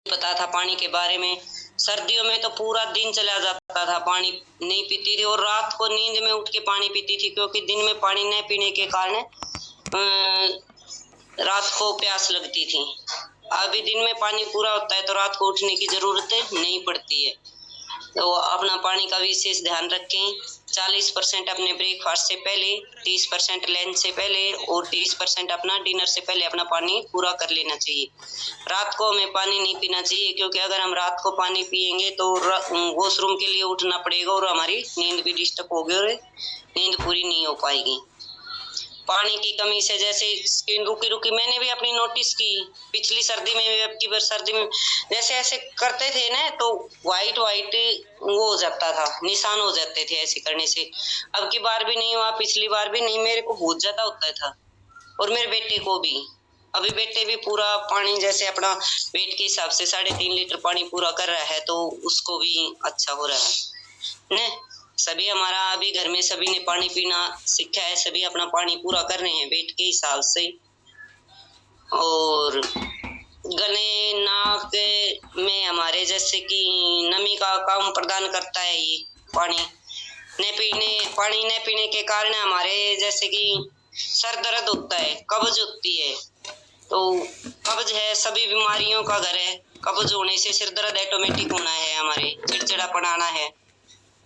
पता था पानी के बारे में। सर्दियों में तो पूरा दिन चला जाता था, पानी नहीं पीती थी और रात को नींद में उठ के पानी पीती थी, क्योंकि दिन में पानी न पीने के कारण रात को प्यास लगती थी। अभी दिन में पानी पूरा होता है तो रात को उठने की जरूरत नहीं पड़ती है। तो अपना पानी का विशेष ध्यान रखें। 40% अपने ब्रेकफास्ट से पहले, 30% लंच से पहले और 30% अपना डिनर से पहले अपना पानी पूरा कर लेना चाहिए। रात को हमें पानी नहीं पीना चाहिए, क्योंकि अगर हम रात को पानी पिएंगे तो वॉशरूम के लिए उठना पड़ेगा और हमारी नींद भी डिस्टर्ब होगी और नींद पूरी नहीं हो पाएगी। पानी की कमी से जैसे स्किन रुकी रुकी मैंने भी अपनी नोटिस की, पिछली सर्दी में, अब की सर्दी में जैसे ऐसे करते थे ना तो वाइट वो हो जाता था, निशान हो जाते थे ऐसे करने से। अब की बार भी नहीं हुआ, पिछली बार भी नहीं, मेरे को बहुत ज्यादा होता था और मेरे बेटे को भी। अभी बेटे भी पूरा पानी जैसे अपना वेट के हिसाब से 3.5 लीटर पानी पूरा कर रहा है, तो उसको भी अच्छा हो रहा है ने। सभी हमारा अभी घर में सभी ने पानी पीना सीखा है, सभी अपना पानी पूरा कर रहे हैं वेट के हिसाब से। और गले नाक में हमारे जैसे कि नमी का काम प्रदान करता है ये पानी न पीने के कारण हमारे जैसे कि सर दर्द होता है, कब्ज होती है। तो कब्ज है सभी बीमारियों का घर है। कब्ज होने से सिर दर्द ऑटोमेटिक होना है, हमारे चिड़चिड़ापन आना है।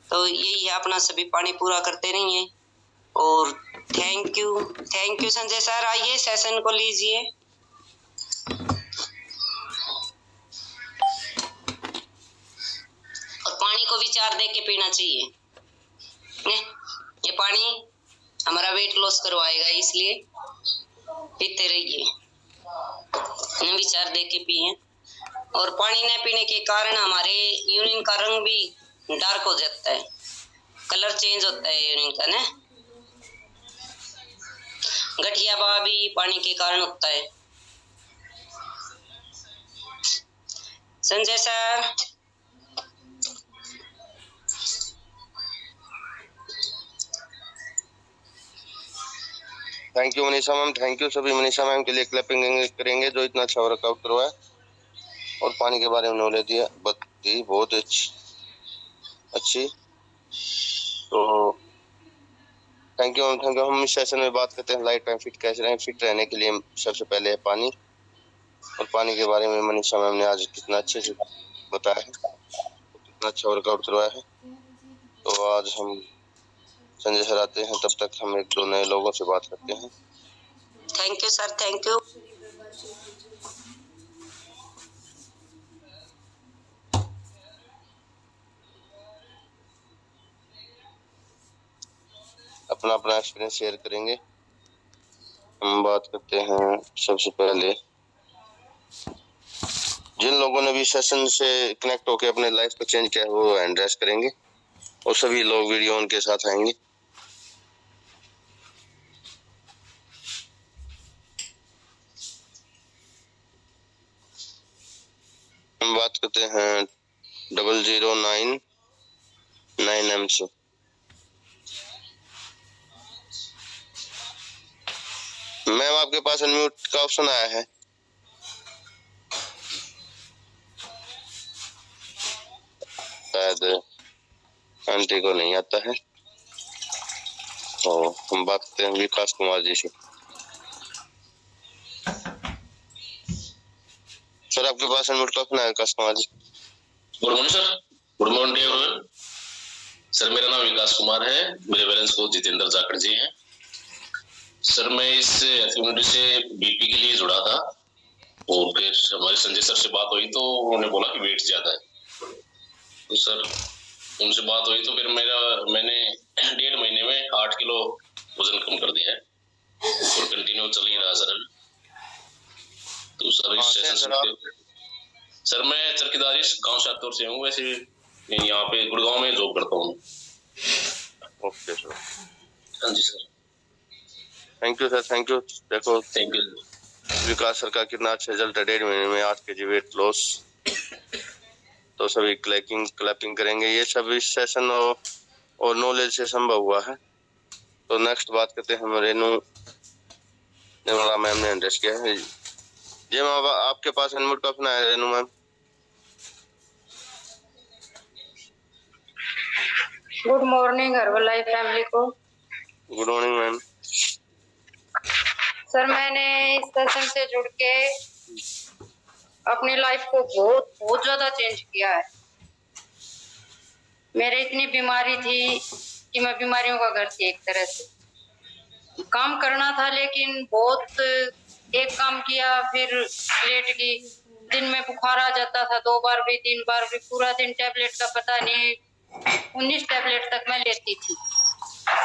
तो यही है, अपना सभी पानी पूरा करते रहिए। और थैंक यू संजय सर। आइए सेशन को लीजिए। और पानी को विचार दे के पीना चाहिए। ये पानी हमारा वेट लॉस करवाएगा, इसलिए पीते रहिए, विचार दे के पिए। और पानी न पीने के कारण हमारे यूरिन का रंग भी डार्क हो जाता है, कलर चेंज होता है यूरिन का ना। गठियापा भी पानी के कारण होता है। Sanjay sir. Thank you Manisha ma'am, thank you. सभी मनीषा मैम के लिए क्लैपिंग करेंगे जो इतना अच्छा वर्कआउट करवाया और पानी के बारे में नॉलेज दिया, बहुत अच्छी। तो thank you ma'am, thank you. हम इस सेशन में बात करते हैं लाइफ टाइम फिट कैसे रहें। फिट रहने के लिए सबसे पहले है पानी, और पानी के बारे में मनीषा मैम ने आज कितना अच्छे से बताया है, कितना अच्छा वर्कआउट करवाया है। तो आज हम संजय सर आते हैं, तब तक हम 1-2 नए लोगों से बात करते हैं। Thank you sir, thank you. अपना एक्सपीरियंस शेयर करेंगे। हम बात करते हैं सबसे पहले जिन लोगों ने भी सेशन से कनेक्ट होकर अपने लाइफ को चेंज किया है वो एड्रेस करेंगे, और सभी लोग वीडियो उनके साथ आएंगे। हम बात करते हैं 0099M से। मैम आपके पास अनम्यूट का ऑप्शन आया है। शायद आंटी को नहीं आता है। तो हम बात करते हैं विकास कुमार जी से। सर आपके पास अनम्यूट का ऑप्शन आया Vikas Kumar ji. Good morning sir. Good morning everyone. Sir मेरा नाम विकास कुमार है, मेरे पेरेंट्स को जितेंद्र जाखड़ जी हैं। सर मैं इस एक्टिविटी से बीपी के लिए जुड़ा था, और फिर हमारे संजय सर से बात हुई तो उन्होंने बोला कि वेट ज्यादा है। तो सर उनसे बात हुई तो फिर मैंने 1.5 महीने में 8 किलो वजन कम कर दिया है, और कंटिन्यू चल ही रहा सर। तो सर इस सेशन सर मैं चरखीदारी गांव शाहपुर से हूँ, वैसे यहाँ पे गुड़गांव में जॉब करता हूँ। Okay sir. हाँ जी sir. Thank you sir, thank you. देखो थैंक यू। विकास सर का कितना अच्छा रिजल्ट है, 1.5 महीने में 8 kg वेट लॉस। तो सभी क्लैपिंग करेंगे। ये सभी सेशन और नॉलेज से संभव हुआ है। तो नेक्स्ट बात करते हैं हम रेनू निर्मला मैम ने एड्रेस किया है। जी मैम आपके पास अनम्यूट का ऑप्शन है Renu ma'am. Good morning Herbalife family को। Good morning ma'am. सर मैंने इस सेशन से जुड़ के अपनी लाइफ को बहुत बहुत ज्यादा चेंज किया है। मेरे इतनी बीमारी थी कि मैं बीमारियों का घर थी। एक तरह से काम करना था लेकिन बहुत एक काम किया फिर लेट गई। दिन में बुखार आ जाता था 2 बार भी 3 बार भी, पूरा दिन टैबलेट का पता नहीं 19 टैबलेट तक मैं लेती थी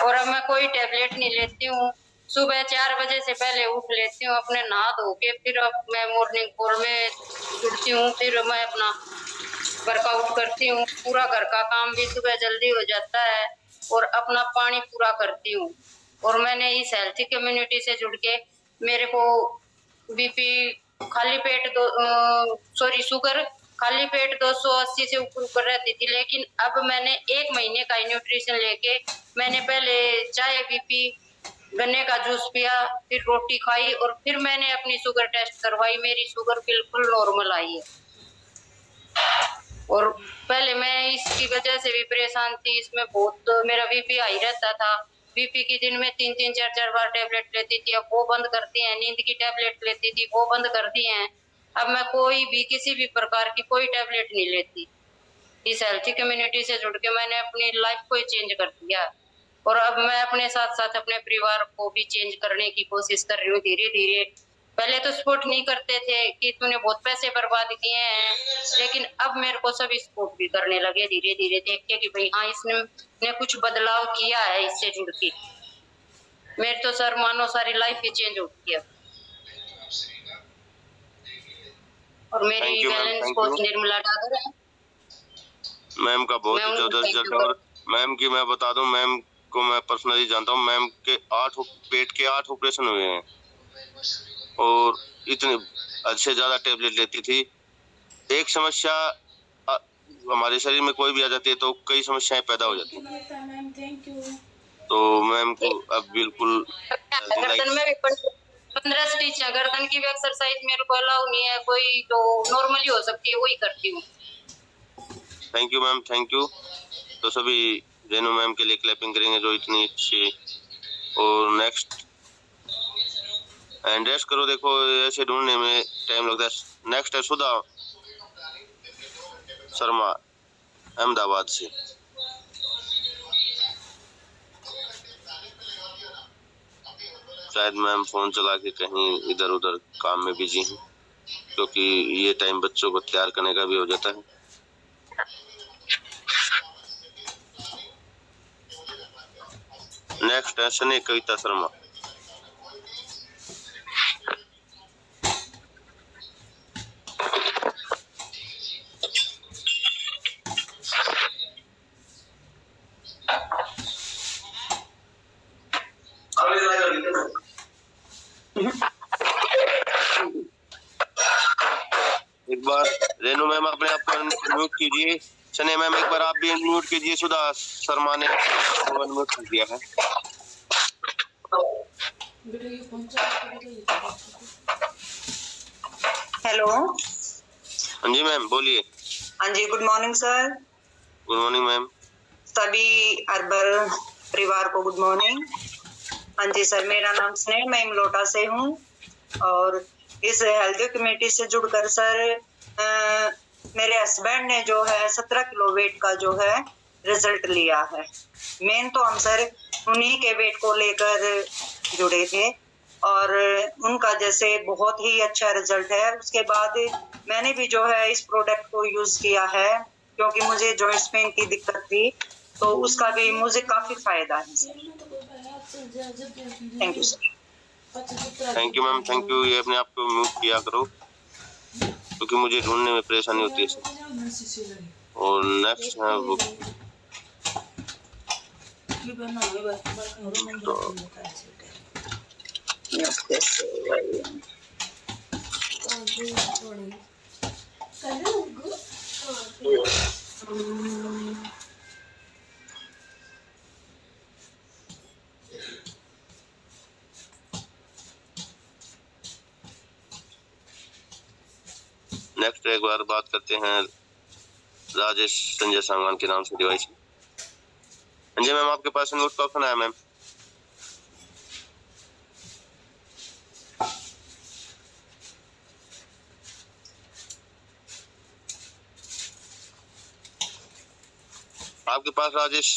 और अब मैं कोई टैबलेट नहीं लेती हूँ। सुबह 4 बजे से पहले उठ लेती हूँ, अपने नहा धो के फिर अब मैं मॉर्निंग कॉल में जुड़ती हूँ। फिर मैं अपना वर्कआउट करती हूँ, पूरा घर का काम भी सुबह जल्दी हो जाता है और अपना पानी पूरा करती हूँ। और मैंने इस हेल्थी कम्युनिटी से जुड़ के मेरे को बीपी खाली पेट शुगर खाली पेट 280 से ऊपर रहती थी, लेकिन अब मैंने 1 महीने का न्यूट्रिशन लेके मैंने पहले चाय भी पी, गन्ने का जूस पिया, फिर रोटी खाई और फिर मैंने अपनी शुगर टेस्ट करवाई। मेरी शुगर बिल्कुल नॉर्मल आई है। और पहले मैं इसकी वजह से भी परेशान थी, इसमें बहुत मेरा बीपी हाई रहता था। बीपी की दिन में 3-3 4-4 बार टैबलेट लेती थी, अब वो बंद कर दी है। नींद की टैबलेट लेती थी, वो बंद कर दी है। अब मैं कोई भी किसी भी प्रकार की कोई टैबलेट नहीं लेती। इस हेल्थी कम्युनिटी से जुड़ के मैंने अपनी लाइफ को ही चेंज कर दिया और अब मैं अपने साथ साथ अपने परिवार को भी चेंज करने की कोशिश कर रही हूँ धीरे धीरे। पहले तो सपोर्ट नहीं करते थे कि तूने बहुत पैसे बर्बाद किए हैं, लेकिन अब मेरे को सभी सपोर्ट भी करने लगे धीरे धीरे देख के कि भाई हाँ इसने कुछ बदलाव किया है इससे जुड़ के। मेरे तो सर मानो सारी लाइफ ही चेंज हो गई है और मेरी बैलेंस कोच निर्मला डागर है। मैम का बहुत ही जबरदस्त रिजल्ट है और मैम की मैं बता दूं, मैम को मैं पर्सनली जानता हूं। मैम के पेट के 8 ऑपरेशन हुए हैं और इतने अच्छे ज्यादा टैबलेट लेती थी। एक समस्या हमारे शरीर में कोई भी आ जाती है तो कई समस्याएं पैदा हो जाती हैं। तो मैम को अब बिल्कुल गर्दन में भी 15 स्टिच है। गर्दन की भी एक्सरसाइज मेरे को अलाउ नहीं है, कोई जो नॉर्मली हो सकती है वही करती हूँ। Thank you ma'am, thank you. तो सभी रेनू मैम के लिए क्लैपिंग करेंगे जो इतनी अच्छी। और नेक्स्ट एंड रेस्ट करो। देखो ऐसे ढूंढने में टाइम लगता है। नेक्स्ट है सुधा शर्मा अहमदाबाद से। शायद मैम फोन चला के कहीं इधर उधर काम में बिजी हैं, क्योंकि ये टाइम बच्चों को तैयार करने का भी हो जाता है। नेक्स्ट है सनी कविता शर्मा। एक बार रेनू मैम अपने आप को म्यूट कीजिए। सनी मैम एक बार आप भी म्यूट कीजिए। सुधा शर्मा ने म्यूट कर दिया है। हेलो। हाँ जी मैम बोलिए। हाँ जी, good morning sir. Good morning ma'am. सभी अर्बल परिवार को गुड मॉर्निंग। हाँ जी सर, मेरा नाम स्नेह, मैं इमलोटा से हूँ और इस हेल्थ कमेटी से जुड़कर सर मेरे हस्बैंड ने जो है 17 किलो वेट का जो है रिजल्ट लिया है। मेन तो हम सर उन्हीं के वेट को लेकर जुड़े थे और उनका जैसे बहुत ही अच्छा रिजल्ट है। उसके बाद मैंने भी जो है इस प्रोडक्ट को यूज किया है क्योंकि मुझे जॉइंट्स पेन की दिक्कत थी, तो उसका भी मुझे काफी फायदा है sir. Thank you sir. Thank you ma'am, thank you. ये अपने आप को म्यूट किया करो क्योंकि मुझे ढूंढने में परेशानी होती है सर। और नेक्स्ट है वो नेक्स्ट एक बार बात करते हैं राजेश संजय सांगवान के नाम से डिवाइस। जी मैम, आपके पास नोट का ऑप्शन आया मैम। आपके पास राजेश।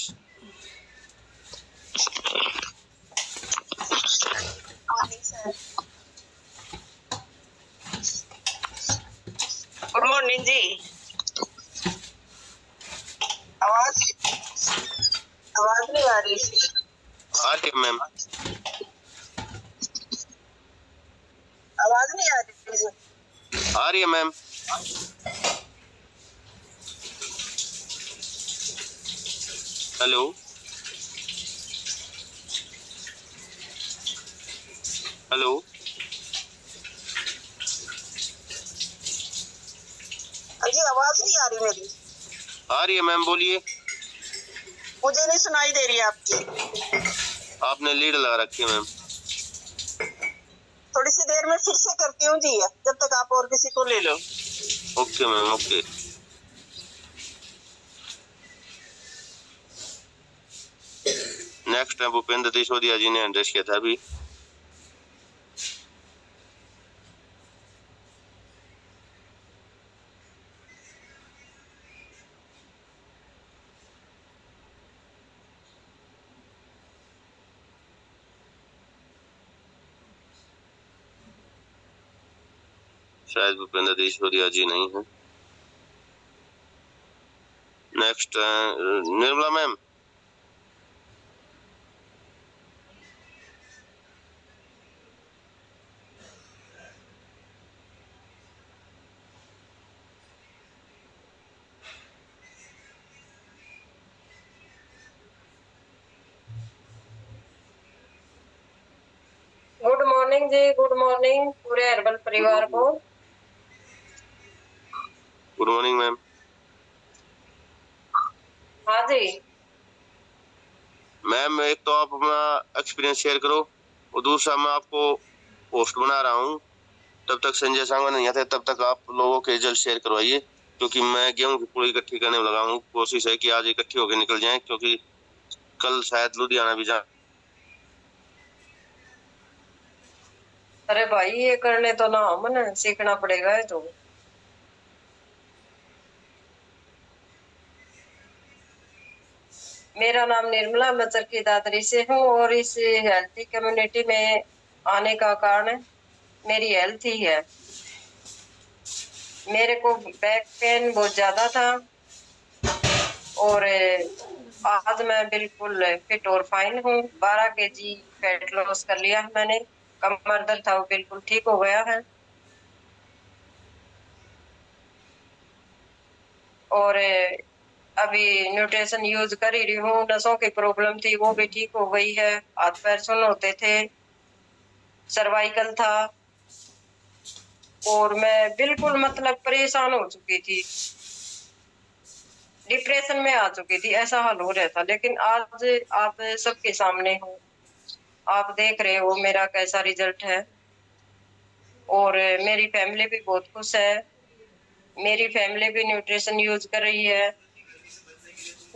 गुड मॉर्निंग जी। आवाज नहीं आ रही। आ रही है मैम। आवाज नहीं आ रही। आ रही है मैम। हेलो, हेलो, अजी आवाज नहीं आ रही मेरी। आ रही है मैम, बोलिए। मुझे नहीं सुनाई दे रही है आपकी। आपने लीड लगा रखी है मैम। थोड़ी सी देर में फिर से करती हूँ जी, जब तक आप और किसी को ले लो। Okay ma'am, okay. नेक्स्ट है भूपेंद्र सिसोदिया जी ने एड्रेस किया था अभी। शायद भूपेंद्र सिसोदिया जी नहीं है। Next Nirmala ma'am. Good morning जी, गुड मॉर्निंग पूरे हर्बल परिवार को। Good morning ma'am. हाँ जी मैम, एक तो आप अपना एक्सपीरियंस शेयर करो और दूसरा मैं आपको पोस्ट बना रहा हूँ। तब तक संजय सांगवान नहीं आते, तब तक आप लोगों के रिजल्ट शेयर करवाइए, क्योंकि मैं गेहूं की पूरी इकट्ठी करने में लगा हूँ। कोशिश है कि आज इकट्ठी होकर निकल जाए, क्योंकि कल शायद लुधियाना भी जा। अरे भाई ये करने तो ना मन सीखना पड़ेगा है तो। मेरा नाम निर्मला, मैं चरखी दादरी से हूँ और इस हेल्थी कम्युनिटी में आने का कारण मेरी हेल्थ ही है। मेरे को बैक पेन बहुत ज्यादा था और आज मैं बिल्कुल फिट और फाइन हूँ। 12 kg फैट लॉस कर लिया है मैंने। कमर दर्द था वो बिल्कुल ठीक हो गया है और अभी न्यूट्रिशन यूज कर ही रही हूँ। नसों की प्रॉब्लम थी वो भी ठीक हो गई है। हाथ पैर सुन्न होते थे, सर्वाइकल था और मैं बिल्कुल मतलब परेशान हो चुकी थी, डिप्रेशन में आ चुकी थी, ऐसा हाल हो रहा था। लेकिन आज आप सबके सामने हो, आप देख रहे हो मेरा कैसा रिजल्ट है और मेरी फैमिली भी बहुत खुश है। मेरी फैमिली भी न्यूट्रिशन यूज कर रही है।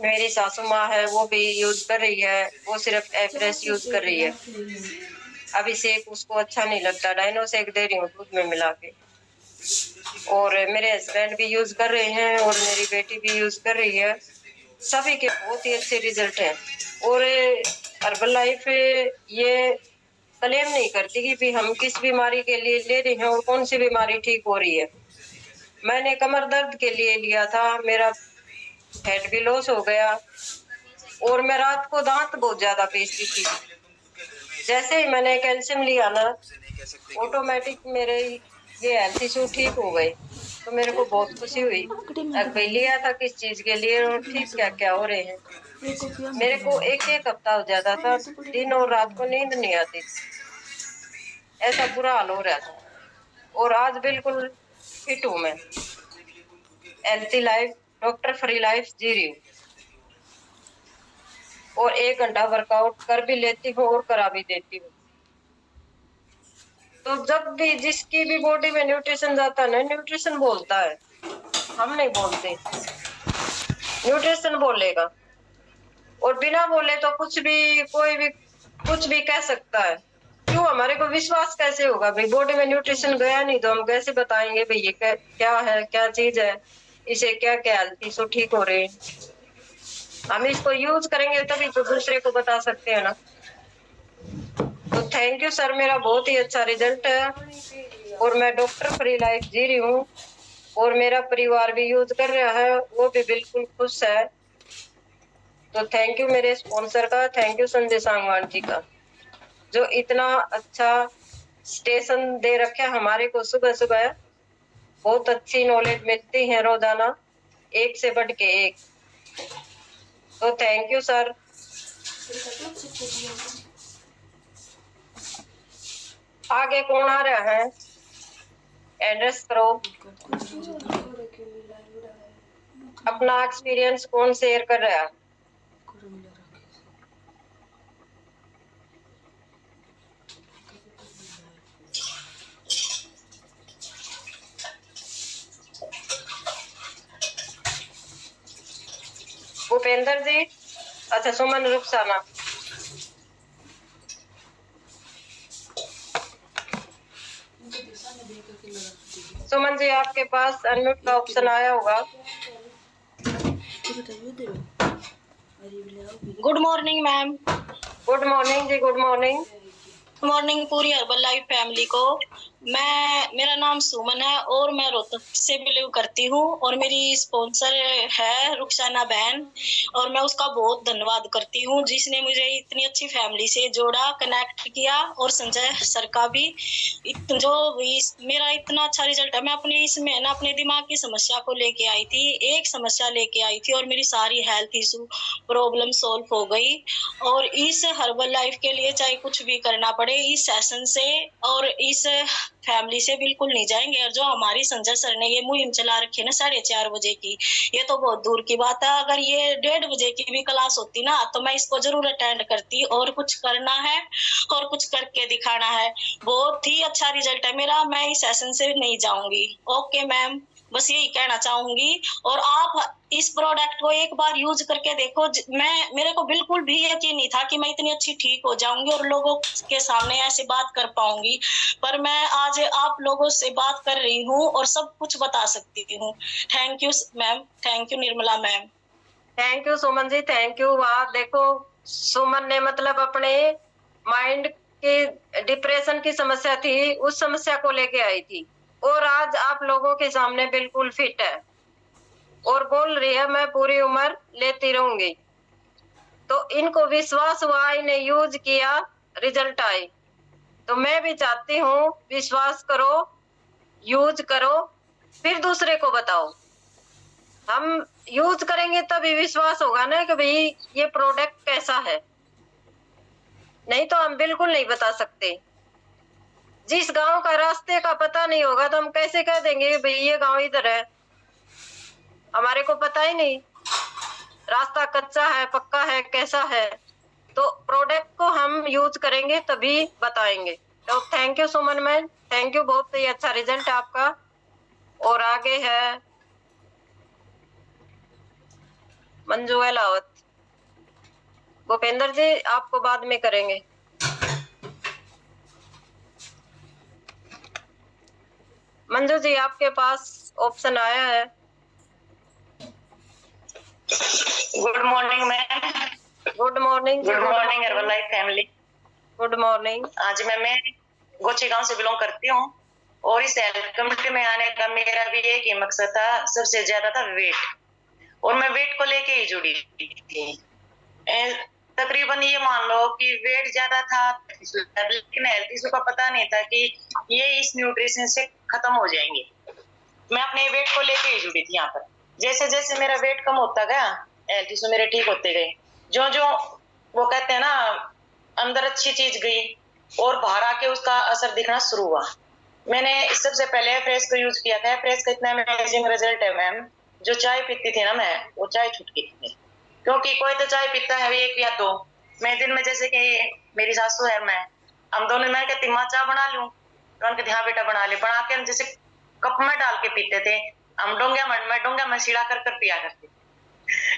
मेरी सासू माँ है वो भी यूज कर रही है, वो सिर्फ एफ्रेश यूज कर रही है। अभी शेक उसको अच्छा नहीं लगता, डाइनो शेक दे रही हूँ दूध में मिला के। और मेरे हस्बैंड भी यूज कर रहे हैं और मेरी बेटी भी यूज कर रही है। सभी के बहुत ही अच्छे रिजल्ट हैं। और हर्बल लाइफ ये क्लेम नहीं करती कि भी हम किस बीमारी के लिए ले रहे हैं और कौन सी बीमारी ठीक हो रही है। मैंने कमर दर्द के लिए लिया था, मेरा फैट भी लॉस हो गया और मैं रात को दांत बहुत ज्यादा पीसती थी। जैसे ही मैंने कैल्शियम लिया ना, ऑटोमेटिक मेरे ये हेल्थ इशू ठीक हो गए। तो मेरे को बहुत खुशी हुई। अभी लिया था किस चीज के लिए और ठीक क्या क्या हो रहे हैं। मेरे को एक हफ्ता हो जाता था, दिन और रात को नींद नहीं आती थी, ऐसा बुरा हाल हो रहा था। और आज बिल्कुल फिट हूँ मैं, healthy life, doctor free life जी रही हूँ। और 1 घंटा वर्कआउट कर भी लेती हूँ और करा भी देती हूँ। तो जब भी जिसकी भी बॉडी में न्यूट्रिशन जाता है ना, न्यूट्रिशन बोलता है, हम नहीं बोलते, न्यूट्रिशन बोलेगा। और बिना बोले तो कुछ भी कोई भी कुछ भी कह सकता है। क्यों, हमारे को विश्वास कैसे होगा भाई? बॉडी में न्यूट्रिशन गया नहीं तो हम कैसे बताएंगे भाई ये क्या है, क्या चीज है, इसे क्या क्या हेल्थ इशू ठीक हो रहे हैं? हम इसको यूज करेंगे तभी तो दूसरे को बता सकते हैं ना। तो थैंक यू सर, मेरा बहुत ही अच्छा रिजल्ट है और मैं डॉक्टर फ्री लाइफ जी रही हूँ और मेरा परिवार भी यूज कर रहा है, वो भी बिल्कुल खुश है। तो थैंक यू मेरे स्पॉन्सर का, थैंक यू संजय सांगवान जी का, जो इतना अच्छा स्टेशन दे रखे हमारे को। सुबह सुबह बहुत अच्छी नॉलेज मिलती है रोजाना, एक से बढ़ के एक। तो थैंक यू सर। आगे कौन आ रहा है? एड्रेस करो अपना एक्सपीरियंस, कौन शेयर कर रहा है? भूपेंद्र जी, अच्छा सुमन रुखसाना। सुमन जी आपके पास अनम्यूट का ऑप्शन आया होगा। Good morning ma'am. Good morning जी, गुड मॉर्निंग। मॉर्निंग पूरी हर्बल लाइफ फैमिली को। मेरा नाम सुमन है और मैं रोहतक से बिलोंग करती हूँ और मेरी स्पॉन्सर है रुखसाना बहन और मैं उसका बहुत धन्यवाद करती हूँ जिसने मुझे इतनी अच्छी फैमिली से जोड़ा, कनेक्ट किया। और संजय सर का भी जो मेरा इतना अच्छा रिजल्ट है। मैं अपने इसमें ना अपने दिमाग की समस्या को लेके आई थी, एक समस्या लेके आई थी और मेरी सारी हेल्थ इशू प्रॉब्लम सॉल्व हो गई। और इस हर्बल लाइफ के लिए चाहे कुछ भी करना पड़े, इस सेशन से और इस फैमिली से बिल्कुल नहीं जाएंगे। और जो हमारी संजय सर ने ये मुहिम चला रखी है ना 4:30 बजे की, ये तो बहुत दूर की बात है। अगर ये 1:30 बजे की भी क्लास होती ना तो मैं इसको जरूर अटेंड करती। और कुछ करना है और कुछ करके दिखाना है। बहुत ही अच्छा रिजल्ट है मेरा, मैं इस सेशन से नहीं जाऊंगी। ओके मैम, बस यही कहना चाहूंगी। और आप इस प्रोडक्ट को एक बार यूज करके देखो। मेरे को बिल्कुल भी यकीन नहीं था कि मैं इतनी अच्छी ठीक हो जाऊंगी और लोगों के सामने ऐसे बात कर पाऊंगी, पर मैं आज आप लोगों से बात कर रही हूँ और सब कुछ बता सकती हूँ। Thank you ma'am, thank you Nirmala ma'am. Thank you Suman ji, thank you. वाह, देखो सुमन ने मतलब अपने माइंड के डिप्रेशन की समस्या थी, उस समस्या को लेके आई थी और आज आप लोगों के सामने बिल्कुल फिट है और बोल रही है मैं पूरी उम्र लेती रहूंगी। तो इनको विश्वास हुआ, इन्हें यूज किया, रिजल्ट आए। तो मैं भी चाहती हूँ विश्वास करो, यूज करो, फिर दूसरे को बताओ। हम यूज करेंगे तभी विश्वास होगा ना कि भाई ये प्रोडक्ट कैसा है। नहीं तो हम बिल्कुल नहीं बता सकते। जिस गांव का रास्ते का पता नहीं होगा तो हम कैसे कह देंगे भाई ये गांव इधर है? हमारे को पता ही नहीं, रास्ता कच्चा है, पक्का है, कैसा है। तो प्रोडक्ट को हम यूज करेंगे तभी बताएंगे। तो thank you Suman ma'am, thank you, बहुत ही अच्छा रिजल्ट आपका। और आगे है मंजू अलावत। भूपेंद्र जी आपको बाद में करेंगे। मंजू जी आपके पास ऑप्शन आया है। Good morning ma'am. Good morning. Good morning herbal life family. Good morning. आज मैं गोची गांव से बिलोंग करती हूँ और इस हेल्थ कम्युनिटी में आने का मेरा भी एक ही मकसद था, सबसे ज्यादा था वेट। और मैं वेट को लेके ही जुड़ी थी। तकरीबन ये मान लो कि वेट ज्यादा था लेकिन हेल्थ इशू का पता नहीं था कि ये इस न्यूट्रिशन से खत्म हो जाएंगे। मैं अपने वेट को लेके ही जुड़ी थी यहाँ पर। जैसे जैसे मेरा वेट कम होता गया, हेल्थ इशू मेरे ठीक होते गए। जो जो वो कहते हैं ना, अंदर अच्छी चीज गई और बाहर आके उसका असर दिखना शुरू हुआ। मैंने इस सबसे पहले फ्रेश को यूज किया था। फ्रेश का इतना अमेजिंग रिजल्ट है मैम। जो चाय पीती थी ना मैं, वो चाय छूट गई थी। क्योंकि कोई तो चाय पीता है एक या दो, मैं दिन में जैसे कि मेरी सासू है, मैं हम दोनों, मैं कहती माँ चाय बना लूं तो उनके हाँ बेटा बना ले। बना के हम जैसे कप में डाल के पीते थे। हम डोंगा में छिड़ा कर पिया करते।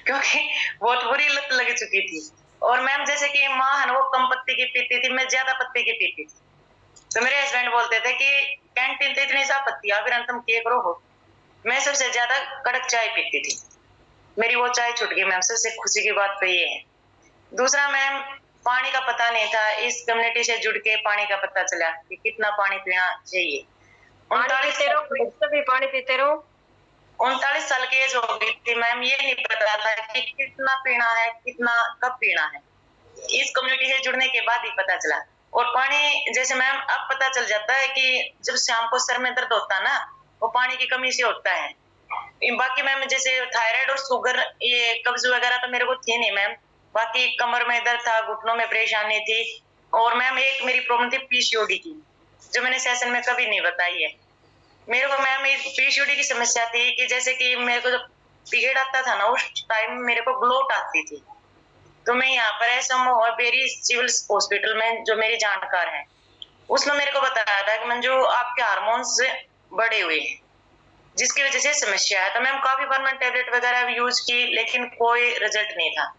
क्योंकि बहुत बुरी लत लग चुकी थी। और मैम जैसे कि माँ है ना वो कम पत्ती की पीती थी, मैं ज्यादा पत्ती की पीती थी। तो मेरे हस्बैंड बोलते थे कि कैंटीन तो इतनी सा पत्ती फिर तुम के करो हो। मैं सबसे ज्यादा कड़क चाय पीती थी, मेरी वो चाय छूट गई मैम, सबसे खुशी की बात तो ये है। दूसरा मैम, पानी का पता नहीं था, इस कम्युनिटी से जुड़ के पानी का पता चला कि कितना पानी पीना चाहिए। 39 साल की एज हो गई थी मैम, ये नहीं पता था कि कितना पीना है, कितना कब पीना है। इस कम्युनिटी से जुड़ने के बाद ही पता चला। और पानी जैसे मैम अब पता चल जाता है कि जब शाम को सर में दर्द होता ना, वो पानी की कमी से होता है। बाकी मैम जैसे थायराइड और शुगर, ये कब्ज वगैरह तो मेरे को थी नहीं मैम। बाकी कमर में दर्द था, घुटनों में परेशानी थी। और मैम एक मेरी प्रॉब्लम थी पीसीओडी की, जो मैंने सेशन में कभी नहीं बताई है। मेरे को मैम पीसीओडी की समस्या थी कि जैसे कि मेरे को जब पीरियड आता था ना, उस टाइम मेरे को ग्लोट आती थी। तो मैं यहाँ पर एसएमओ और बेरी सिविल हॉस्पिटल में जो मेरी जानकार है, उसने मेरे को बताया था कि मंजू आपके हार्मोन्स बढ़े हुए हैं, जिसकी वजह से समस्या है। तो मैम काफी बार मैंने टेबलेट वगैरह यूज की, लेकिन कोई रिजल्ट नहीं था।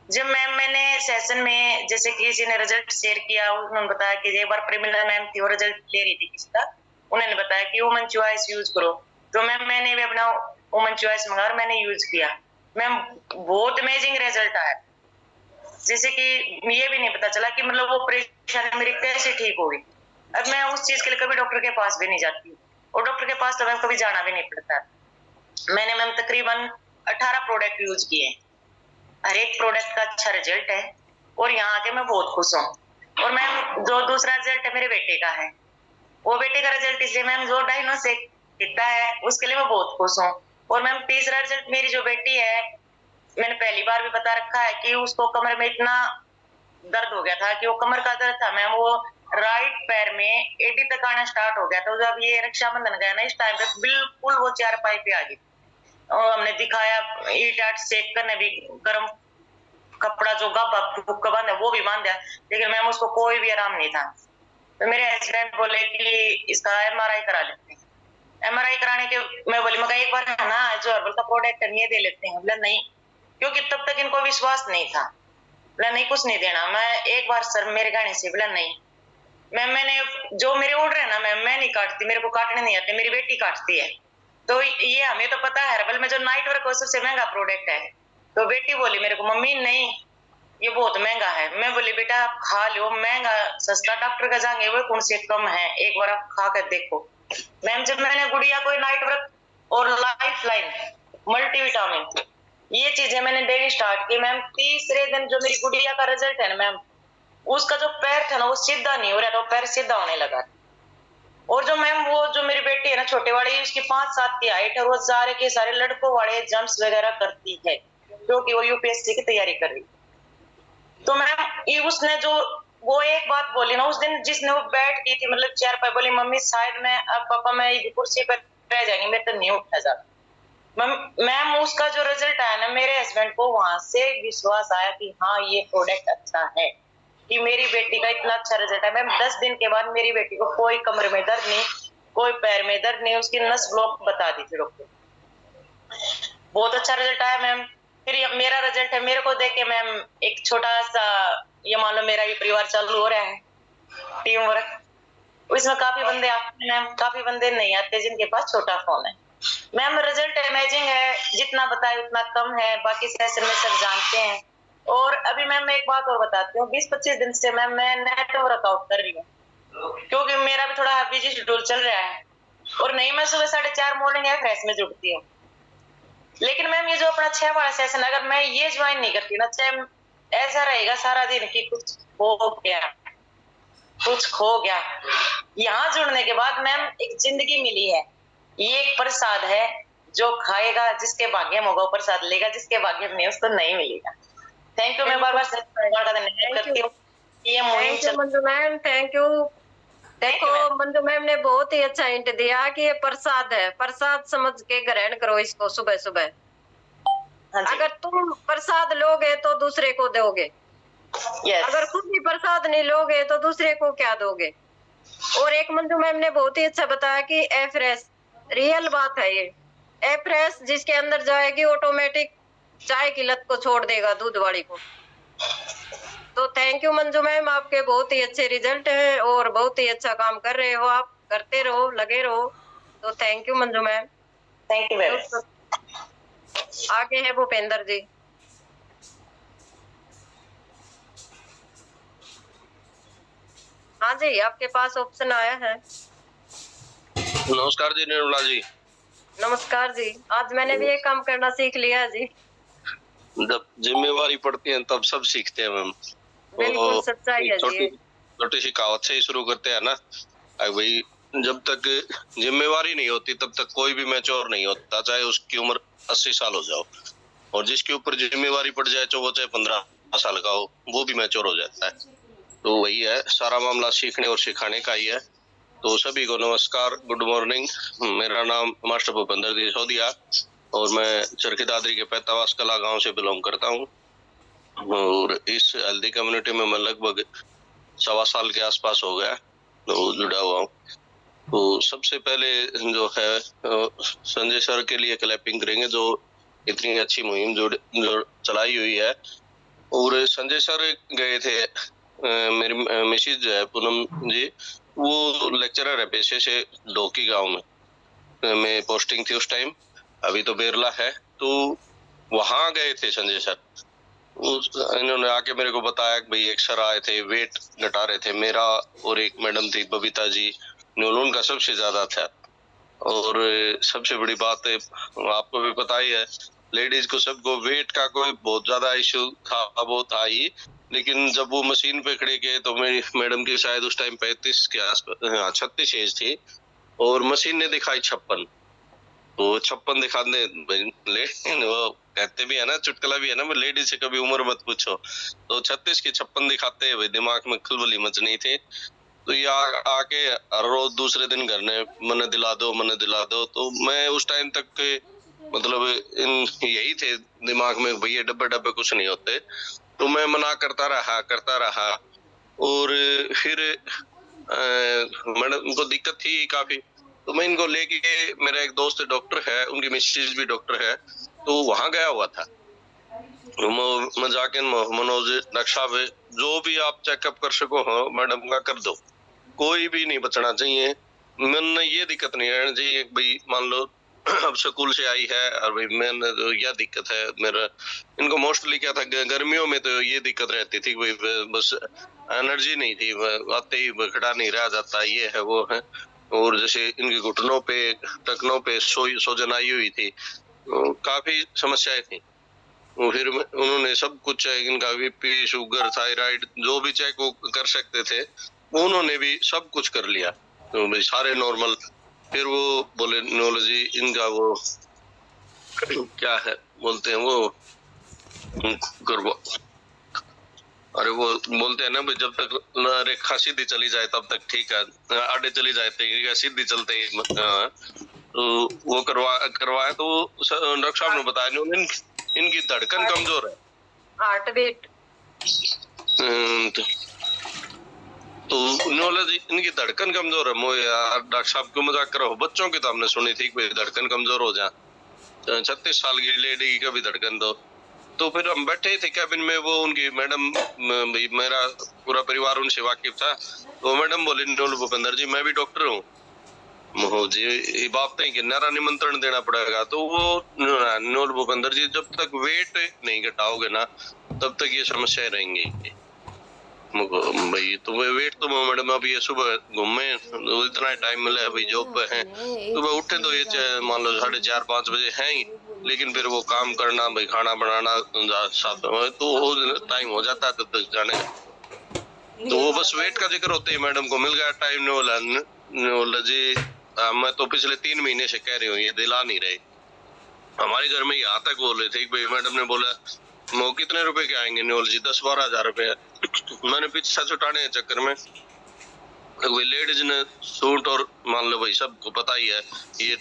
जब मैम मैंने सेशन में जैसे किसी ने रिजल्ट शेयर किया, उन्होंने बताया कि एक बार प्रेमिला मैम थी, वो रिजल्ट ले रही थी किसी का, उन्होंने बताया कि वुमन चॉइस यूज करो। तो मैम मैंने भी अपना वुमन चॉइस मंगा और मैंने यूज किया। मैम बहुत अमेजिंग रिजल्ट आया। जैसे कि ये भी नहीं पता चला कि मतलब वो परेशानी मेरी कैसे ठीक होगी। अब मैं उस चीज के लिए कभी डॉक्टर के पास भी नहीं जाती, और डॉक्टर के पास तो मैम कभी जाना भी नहीं पड़ता। मैंने मैम तकरीबन 18 प्रोडक्ट यूज किए, हर एक प्रोडक्ट का अच्छा रिजल्ट है, और यहाँ आके मैं बहुत खुश हूँ। और मैम जो दूसरा रिजल्ट है मेरे बेटे का है, वो बेटे का रिजल्ट इसलिए मैम जो डायग्नोसिस किया है उसके लिए मैं बहुत खुश हूँ। और मैम तीसरा रिजल्ट, मेरी जो बेटी है, मैंने पहली बार भी बता रखा है कि उसको कमर में इतना दर्द हो गया था कि वो कमर का दर्द था मैम, वो राइट पैर में एडी तक आना स्टार्ट हो गया था। जब ये रक्षाबंधन गया ना, इस टाइम पे बिल्कुल वो चारपाई पे आ गई। और हमने दिखाया ईट आट सेक करने भी, गर्म कपड़ा जो गाबा बांधा वो भी बांध दिया, लेकिन मैम उसको कोई भी आराम नहीं था। तो मेरे हस्बैंड बोले कि इसका एमआरआई करा लेते हैं। एमआरआई कराने के मैं बोली, मगर एक बार है ना जो हर्बल का प्रोडक्ट है ये दे लेते हैं। बोला नहीं, क्योंकि तब तक इनको विश्वास नहीं था। बोला नहीं कुछ नहीं देना, मैं एक बार सर मेरे गाने से। बोला नहीं मैम, मैंने जो मेरे ऑर्डर है ना मैम, मैं नहीं काटती, मेरे को काटने नहीं आते, मेरी बेटी काटती है। तो ये हमें तो पता है हर्बल में जो नाइट वर्क है सबसे महंगा प्रोडक्ट है। तो बेटी बोली मेरे को, मम्मी नहीं ये बहुत महंगा है। मैं बोली बेटा आप खा लो, महंगा सस्ता डॉक्टर का जाएंगे वो कौन से कम है, एक बार आप खा कर देखो। मैम जब मैंने गुड़िया को नाइट वर्क और लाइफ लाइन मल्टीविटामिन ये चीजें मैंने डेली स्टार्ट की मैम, तीसरे दिन जो मेरी गुड़िया का रिजल्ट है ना मैम, उसका जो पैर था ना वो सीधा नहीं हो रहा था, वो पैर सीधा होने लगा। और जो मैम वो जो मेरी बेटी है ना छोटे वाली, उसकी 5-7 की हाइट है, वो सारे के सारे लड़कों वाले जंप्स वगैरह करती है, क्योंकि वो यूपीएससी की तैयारी कर रही। तो मैम ये उसने जो वो एक बात बोली ना उस दिन, जिसने वो बैठ की थी मतलब चेयर पर, बोली मम्मी शायद मैं अब पापा मैं कुर्सी पर रह जाएंगी, मेरे तो नहीं उठा जाता। मैम उसका जो रिजल्ट आया ना, मेरे हस्बैंड को वहां से विश्वास आया कि हाँ ये प्रोडक्ट अच्छा है, कि मेरी बेटी का इतना अच्छा रिजल्ट है। मैम 10 दिन के बाद मेरी बेटी को कोई कमर में दर्द नहीं, कोई पैर में दर्द नहीं, उसकी नस ब्लॉक बता दी थी डॉक्टर। बहुत अच्छा रिजल्ट आया मैम। फिर मेरा रिजल्ट है, मेरे को देख के मैम एक छोटा सा ये मान लो मेरा भी परिवार चालू हो रहा है, टीम वर्क। इसमें काफी बंदे आते हैं मैम, काफी बंदे नहीं आते जिनके पास छोटा फोन है। मैम रिजल्ट अमेजिंग है, जितना बताए उतना कम है, बाकी सेशन में सब जानते हैं। और अभी मैम मैं एक बात और बताती हूँ, 20-25 दिन से मैम मैं नेट वर्कआउट कर रही हूँ, क्योंकि मेरा भी थोड़ा बिजी शेड्यूल चल रहा है। और नहीं मैं सुबह 4:30 मॉर्निंग या फ्रेश में जुड़ती हूँ, लेकिन मैम ये जो अपना 6 वाला सेशन अगर मैं ये ज्वाइन नहीं करती ना, चाहे ऐसा रहेगा सारा दिन कि कुछ हो गया कुछ खो गया। यहाँ जुड़ने के बाद मैम एक जिंदगी मिली है, ये एक प्रसाद है, जो खाएगा जिसके भाग्य में होगा प्रसाद लेगा, जिसके भाग्य में उसको नहीं मिलेगा। Thank you. मैं बार बार धन्यवाद करती हूँ। ये मंजू मैम थैंक यू। देखो मंजू मैम ने बहुत ही अच्छा हिंट दिया कि ये प्रसाद है, प्रसाद समझ के ग्रहण करो इसको सुबह सुबह। अगर तुम प्रसाद लोगे तो दूसरे को दोगे, अगर खुद भी प्रसाद नहीं लोगे तो दूसरे को क्या दोगे। और एक मंजू मैम ने बहुत ही अच्छा बताया कि एफ्रेश, रियल बात है ये एफ्रेश जिसके अंदर जाएगी ऑटोमेटिक चाय की लत को छोड़ देगा, दूध वाली को। तो थैंक यू मंजू मैम, आपके बहुत ही अच्छे रिजल्ट हैं और बहुत ही अच्छा काम कर रहे हो आप, करते रहो, लगे रहो। तो thank you Manju ma'am. Thank you ma'am. आगे है भूपेंद्र जी। हाँ जी, आपके पास ऑप्शन आया है। नमस्कार जी निर्मला जी। नमस्कार जी, आज मैंने भी ये काम करना सीख लिया जी। जब जिम्मेवारी पड़ती है तब सब सीखते हैं मैम। बिल्कुल सच्चाई है जी। छोटी सी कहावत से ही शुरू करते हैं ना भाई, जब तक जिम्मेवारी नहीं होती तब तक कोई भी मैच्योर नहीं होता, चाहे उसकी उम्र 80 साल हो जाओ। और जिसके ऊपर जिम्मेवारी पड़ जाए तो वो चाहे 15 साल का हो, वो भी मैच्योर हो जाता है। तो वही है, सारा मामला सीखने और सिखाने का ही है। तो सभी को नमस्कार, गुड मॉर्निंग। मेरा नाम मास्टर भूपेंद्र सिसोदिया और मैं चरखी दादरी के पैतावास कला गांव से बिलोंग करता हूँ। और इस हेल्दी कम्युनिटी में मैं लगभग 1.25 साल के आसपास हो गया तो जुड़ा हुआ हूँ। तो सबसे पहले जो है संजय सर के लिए क्लैपिंग करेंगे, जो इतनी अच्छी मुहिम जो चलाई हुई है। और संजय सर गए थे, मेरी मिसेज जो है पूनम जी, वो लेक्चरर है पेशे से, डोकी गांव में पोस्टिंग थी उस टाइम, अभी तो बेरला है। तो वहां गए थे संजय सर, इन्होंने आके मेरे को बताया कि भाई एक सर आए थे, वेट घटा रहे थे मेरा, और एक मैडम थी बबीता जी, न्यूलोन का सबसे ज्यादा था। और सबसे बड़ी बात है, आपको भी पता ही है, लेडीज को सबको वेट का कोई बहुत ज्यादा इश्यू था, वो था ही। लेकिन जब वो मशीन पे खड़े गए तो मेरी मैडम की शायद उस टाइम 35 के आसपास, 36 एज थी, और मशीन ने दिखाई 56। तो 56 दिखाने, लेकिन वो कहते भी है ना, चुटकुला भी है ना, लेडीज से कभी उम्र मत पूछो। तो 36 की 56 दिखाते हुए दिमाग में खलबली मचनी थी। तो ये आके हर रोज दूसरे दिन घर ने मन दिला दो। तो मैं उस टाइम तक मतलब यही थे दिमाग में, भैया डब्बे कुछ नहीं होते। तो मैं मना करता रहा और फिर मैडम को दिक्कत थी काफी। तो मैं इनको लेके, मेरा एक दोस्त डॉक्टर है, उनकी मिसेज भी डॉक्टर है, तो वहां गया हुआ था। मैं जाके मनोज डॉक्टर साहब, जो भी आप चेकअप कर सको हो मैडम का कर दो, कोई भी नहीं बचना चाहिए। मन ये दिक्कत नहीं रहनी चाहिए भाई, मान लो अब स्कूल से आई है और भाई मैंने तो यह दिक्कत है मेरा। इनको मोस्टली क्या था, गर्मियों में तो ये दिक्कत रहती थी, भाई बस एनर्जी नहीं थी, आते ही खड़ा नहीं रहा जाता, ये है वो है। और जैसे इनके घुटनों पे, टखनों पे सूजन आई हुई थी, काफी समस्याएं थी। फिर उन्होंने सब कुछ चेक, इनका बीपी, शुगर, थायराइड, जो भी चेक वो कर सकते थे उन्होंने भी सब कुछ कर लिया, तो भाई सारे नॉर्मल। फिर वो बोले न्यूरोलॉजी, इनका वो क्या है बोलते हैं वो करवा, अरे वो बोलते हैं ना भाई, जब तक रेखा सीधी चली जाए तब तक ठीक है, आड़े चली जाए तो सीधी चलते ही तो वो करवाया। तो डॉक्टर साहब ने बताया इनकी धड़कन कमजोर है, हार्ट बीट। तो न्यूरोलॉजी, इनकी धड़कन कमजोर है। मोह यार, डॉक्टर साहब क्यों मजाक कर रहे हो, बच्चों की तो हमने सुनी थी कि धड़कन कमजोर हो जाए, 36 साल की लेडी की भी धड़कन दो। तो फिर हम बैठे थे कैबिन में, वो उनकी मैडम, मेरा पूरा परिवार उनसे वाकिफ था। तो मैडम बोले, न्यूल भूपेंद्र जी मैं भी डॉक्टर हूँ जी, बाप है कि नारा निमंत्रण देना पड़ेगा। तो वो न्यूल भूपेंद्र जी, जब तक वेट नहीं घटाओगे ना तब तक ये समस्याएं रहेंगी भाई। तो वेट तो मैडम अभी ये सुबह घूमे, इतना टाइम मिला है भाई, जॉब पे हैं, सुबह उठे तो ये मान लो 4:30-5 बजे हैं ही, लेकिन फिर वो काम करना भाई, खाना बनाना साथ में, तो टाइम हो जाता है तब तक जाने। तो वो बस वेट का जिक्र होते ही मैडम को मिल गया टाइम। न्यूरोलॉजी मैं तो पिछले 3 महीने से कह रही हूँ, ये दिला नहीं रहे। हमारे घर में यहाँ तक बोल रहे थे भाई, मैडम ने बोला वो कितने रुपए के आएंगे न्यूरोलॉजी, 10-12 हजार रुपए। मैंने पीछा छुटाने के चक्कर में लेडीज ने सूट, और मान लो भाई सबको पता ही है ये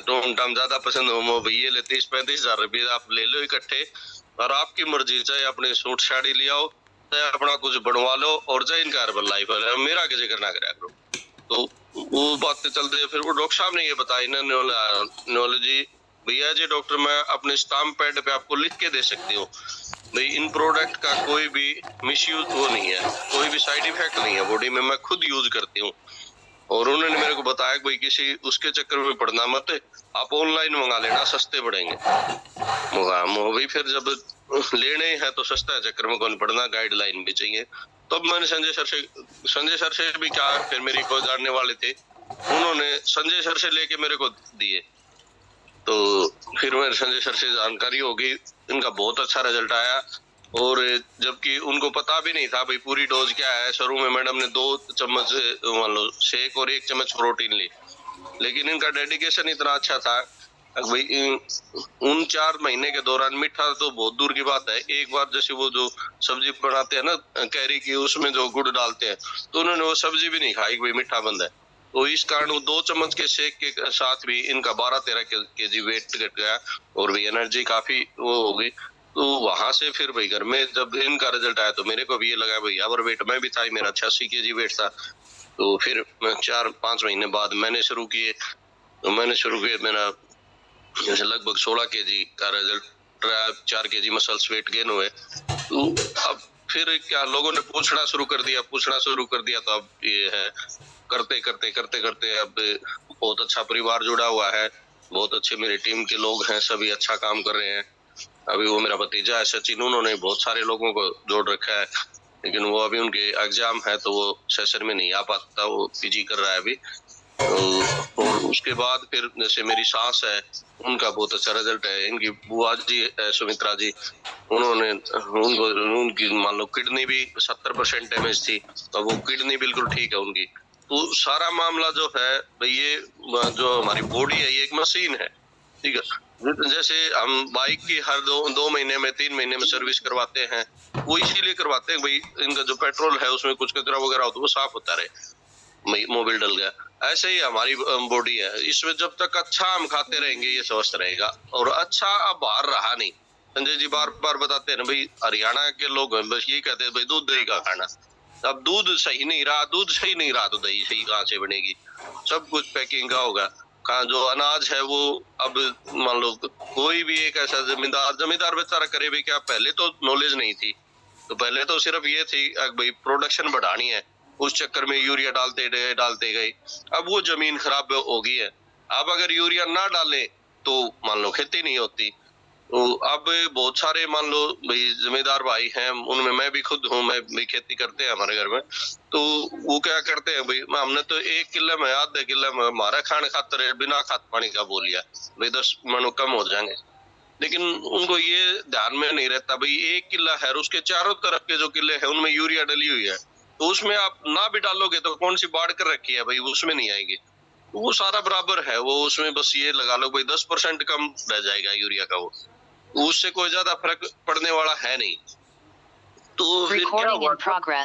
टोम टाम ज्यादा पसंद हो भाई, ये ले 30-35 हजार रुपये आप ले लो इकट्ठे, और आपकी मर्जी, चाहे अपने सूट साड़ी ले आओ, चाहे अपना कुछ बनवा लो, और चाहे इनका हर्बल लाइफ है, मेरा किसी करना करा करो। तो वो बातें चलते, फिर वो डॉक्टर साहब ने ये बताई ना न्यूरोलॉजी भैया जी डॉक्टर मैं अपने स्टाम्प पैड पे आपको लिख के दे सकती हूँ भाई इन प्रोडक्ट का कोई भी मिसयूज वो नहीं है, कोई भी साइड इफेक्ट नहीं है बॉडी में, मैं खुद यूज करती हूँ। और उन्होंने मेरे को बताया कि भाई किसी उसके चक्कर में पड़ना मत, आप ऑनलाइन मंगा लेना, सस्ते पड़ेंगे। भाई फिर जब लेने हैं तो सस्ता है, चक्कर में कौन पड़ना, गाइडलाइन भी चाहिए। तब मैंने संजय सर से भी कहा, फिर मेरी कोई जानने वाले थे, उन्होंने संजय सर से लेके मेरे को दिए, तो फिर मेरे संजय सर से जानकारी होगी, इनका बहुत अच्छा रिजल्ट आया। और जबकि उनको पता भी नहीं था भाई पूरी डोज क्या है। शुरू में मैडम ने 2 चम्मच मान लो शेक और 1 चम्मच प्रोटीन ली, लेकिन इनका डेडिकेशन इतना अच्छा था भाई उन 4 महीने के दौरान मीठा तो बहुत दूर की बात है। एक बार जैसे वो जो सब्जी बनाते हैं ना कैरी की, उसमें जो गुड़ डालते हैं, तो उन्होंने वो सब्जी भी नहीं खाई, भाई मीठा बंद है। तो इस कारण वो 2 चम्मच के शेक के साथ भी इनका 12-13 केजी वेट घट गया और भी एनर्जी काफी वो हो गई। तो वहां से फिर भाई घर में जब इनका रिजल्ट आया तो मेरे को भी ये लगा भाई ओवर वेट मैं भी था, मेरा 86 केजी वेट था। तो फिर 4-5 महीने बाद मैंने शुरू किए, मेरा जैसे लगभग 16 केजी का रिजल्ट रहा, 4 केजी मसल्स वेट गेन हुए। तो अब फिर क्या लोगों ने पूछना शुरू कर दिया, तो अब ये है करते करते अब बहुत अच्छा परिवार जुड़ा हुआ है, बहुत अच्छे मेरी टीम के लोग हैं, सभी अच्छा काम कर रहे हैं। अभी वो मेरा भतीजा है सचिन, उन्होंने बहुत सारे लोगों को जोड़ रखा है, लेकिन वो अभी उनके एग्जाम है तो वो सेशन में नहीं आ पाता, वो पीजी कर रहा है अभी। तो और उसके बाद फिर जैसे मेरी सास है, उनका बहुत अच्छा रिजल्ट है। इनकी बुआ जी सुमित्रा जी, उनकी मान लो किडनी भी 70% डैमेज थी, तो वो किडनी बिल्कुल ठीक है उनकी। तो सारा मामला जो है भाई ये जो हमारी बॉडी है ये एक मशीन है, ठीक है। जैसे हम बाइक की हर 2 महीने में 3 महीने में सर्विस करवाते हैं, वो इसीलिए करवाते हैं भाई इनका जो पेट्रोल है उसमें कुछ कचरा वगैरह हो तो वो साफ होता रहे, मोबिल डल गया। ऐसे ही हमारी बॉडी है, इसमें जब तक अच्छा हम खाते रहेंगे ये स्वस्थ रहेगा। और अच्छा अब बाहर रहा नहीं, संजय जी बार बार बताते हैं ना भाई, हरियाणा के लोग बस ये कहते हैं भाई दूध दही का खाना। अब दूध सही नहीं रहा तो दही सही कहाँ से बनेगी? सब कुछ पैकिंग का होगा। कहाँ जो अनाज है वो अब मान लो कोई भी एक ऐसा जमींदार बेचारा करे भी क्या, पहले तो नॉलेज नहीं थी, तो पहले तो सिर्फ ये थी भाई प्रोडक्शन बढ़ानी है, उस चक्कर में यूरिया डालते गए। अब वो जमीन खराब हो गई है, अब अगर यूरिया ना डाले तो मान लो खेती नहीं होती। तो अब बहुत सारे मान लो भाई जिम्मेदार भाई हैं, उनमें मैं भी खुद हूँ, मैं भी खेती करते हैं हमारे घर में। तो वो क्या करते हैं भाई, हमने तो 1 किलो में आधे किलो में हमारा खाने खातर बिना खाद पानी का बोल लिया भाई 10 मण कम हो जाएंगे, लेकिन उनको ये ध्यान में नहीं रहता भाई 1 किला है, उसके चारों तरफ के जो किले हैं उनमें यूरिया डली हुई है, तो उसमें आप ना भी डालोगे तो कौन सी बाढ़ कर रखी है भाई, उसमें नहीं आएगी। वो सारा बराबर है, वो उसमें बस ये लगा लो भाई 10% कम रह जाएगा यूरिया का, वो उससे कोई ज्यादा फर्क पड़ने वाला है नहीं। तो फिर क्या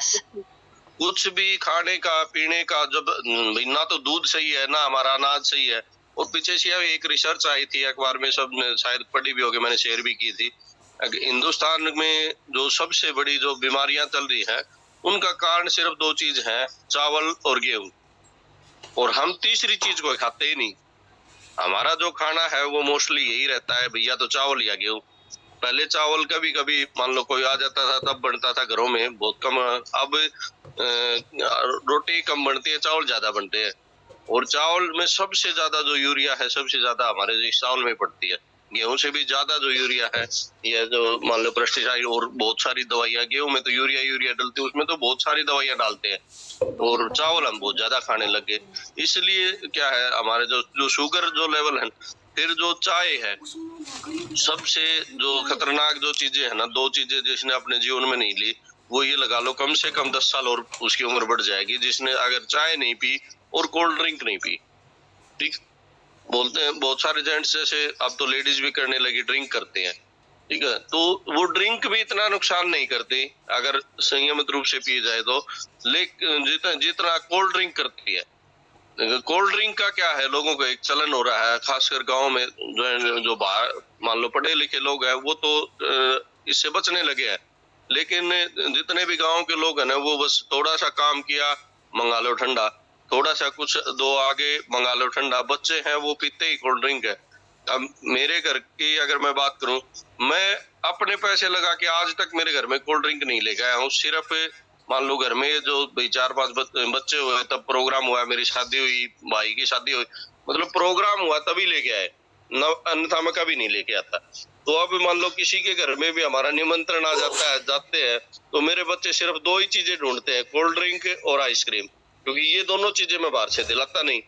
कुछ भी खाने का पीने का, जब ना तो दूध सही है ना हमारा अनाज सही है। और पीछे से एक रिसर्च आई थी अखबार में, सबने शायद पढ़ी भी होगी, मैंने शेयर भी की थी। हिंदुस्तान में जो सबसे बड़ी जो बीमारियां चल रही है उनका कारण सिर्फ 2 चीज है, चावल और गेहूं, और हम तीसरी चीज को खाते ही नहीं। हमारा जो खाना है वो मोस्टली यही रहता है भैया, तो चावल या गेहूं। पहले चावल कभी कभी मान लो कोई आ जाता था तब बनता था घरों में, बहुत कम। अब रोटी कम बनती है, चावल ज्यादा बनते हैं। और चावल में सबसे ज्यादा जो यूरिया है सबसे ज्यादा हमारे जो चावल में पड़ती है, गेहूं से भी ज्यादा जो यूरिया है, ये जो मान लो पेस्टिसाइड और बहुत सारी दवाइयां, गेहूं में तो यूरिया डलती है, उसमें तो बहुत सारी दवाइयां डालते हैं। और चावल हम बहुत ज्यादा खाने लगे, इसलिए क्या है हमारे जो शुगर जो लेवल है। फिर जो चाय है, सबसे जो खतरनाक जो चीजें है ना, 2 चीजें जिसने अपने जीवन में नहीं ली, वो ये लगा लो कम से कम 10 साल और उसकी उम्र बढ़ जाएगी, जिसने अगर चाय नहीं पी और कोल्ड ड्रिंक नहीं पी। ठीक बोलते हैं बहुत सारे जेंट्स, जैसे अब तो लेडीज भी करने लगी, ड्रिंक करते हैं, ठीक है। तो वो ड्रिंक भी इतना नुकसान नहीं करती अगर संयमित रूप से पी जाए तो, लेकिन जितना कोल्ड ड्रिंक करती है। कोल्ड ड्रिंक का क्या है, लोगों का एक चलन हो रहा है, खासकर गांव में जो बाहर मान लो पढ़े लिखे लोग हैं वो तो इससे बचने लगे हैं, लेकिन जितने भी गांव के लोग हैं ना, वो बस थोड़ा सा काम किया मंगा लो ठंडा, थोड़ा सा कुछ 2 आगे मंगा लो ठंडा। बच्चे हैं वो पीते ही कोल्ड ड्रिंक है, अब मेरे घर की अगर मैं बात करूं, मैं अपने पैसे लगा के आज तक मेरे घर में कोल्ड ड्रिंक नहीं लेके आया हूँ। सिर्फ मान लो घर में जो भाई 4-5 बच्चे हुए तब प्रोग्राम हुआ, मेरी शादी हुई, भाई की शादी हुई, मतलब प्रोग्राम हुआ तभी लेके आए, न अन्यथा मैं कभी नहीं लेके आता। तो अब मान लो किसी के घर में भी हमारा निमंत्रण आ जाता है, जाते हैं, तो मेरे बच्चे सिर्फ 2 ही चीजें ढूंढते हैं, कोल्ड ड्रिंक और आइसक्रीम, क्योंकि ये दोनों चीजें मैं बाहर से दिलाता नहीं।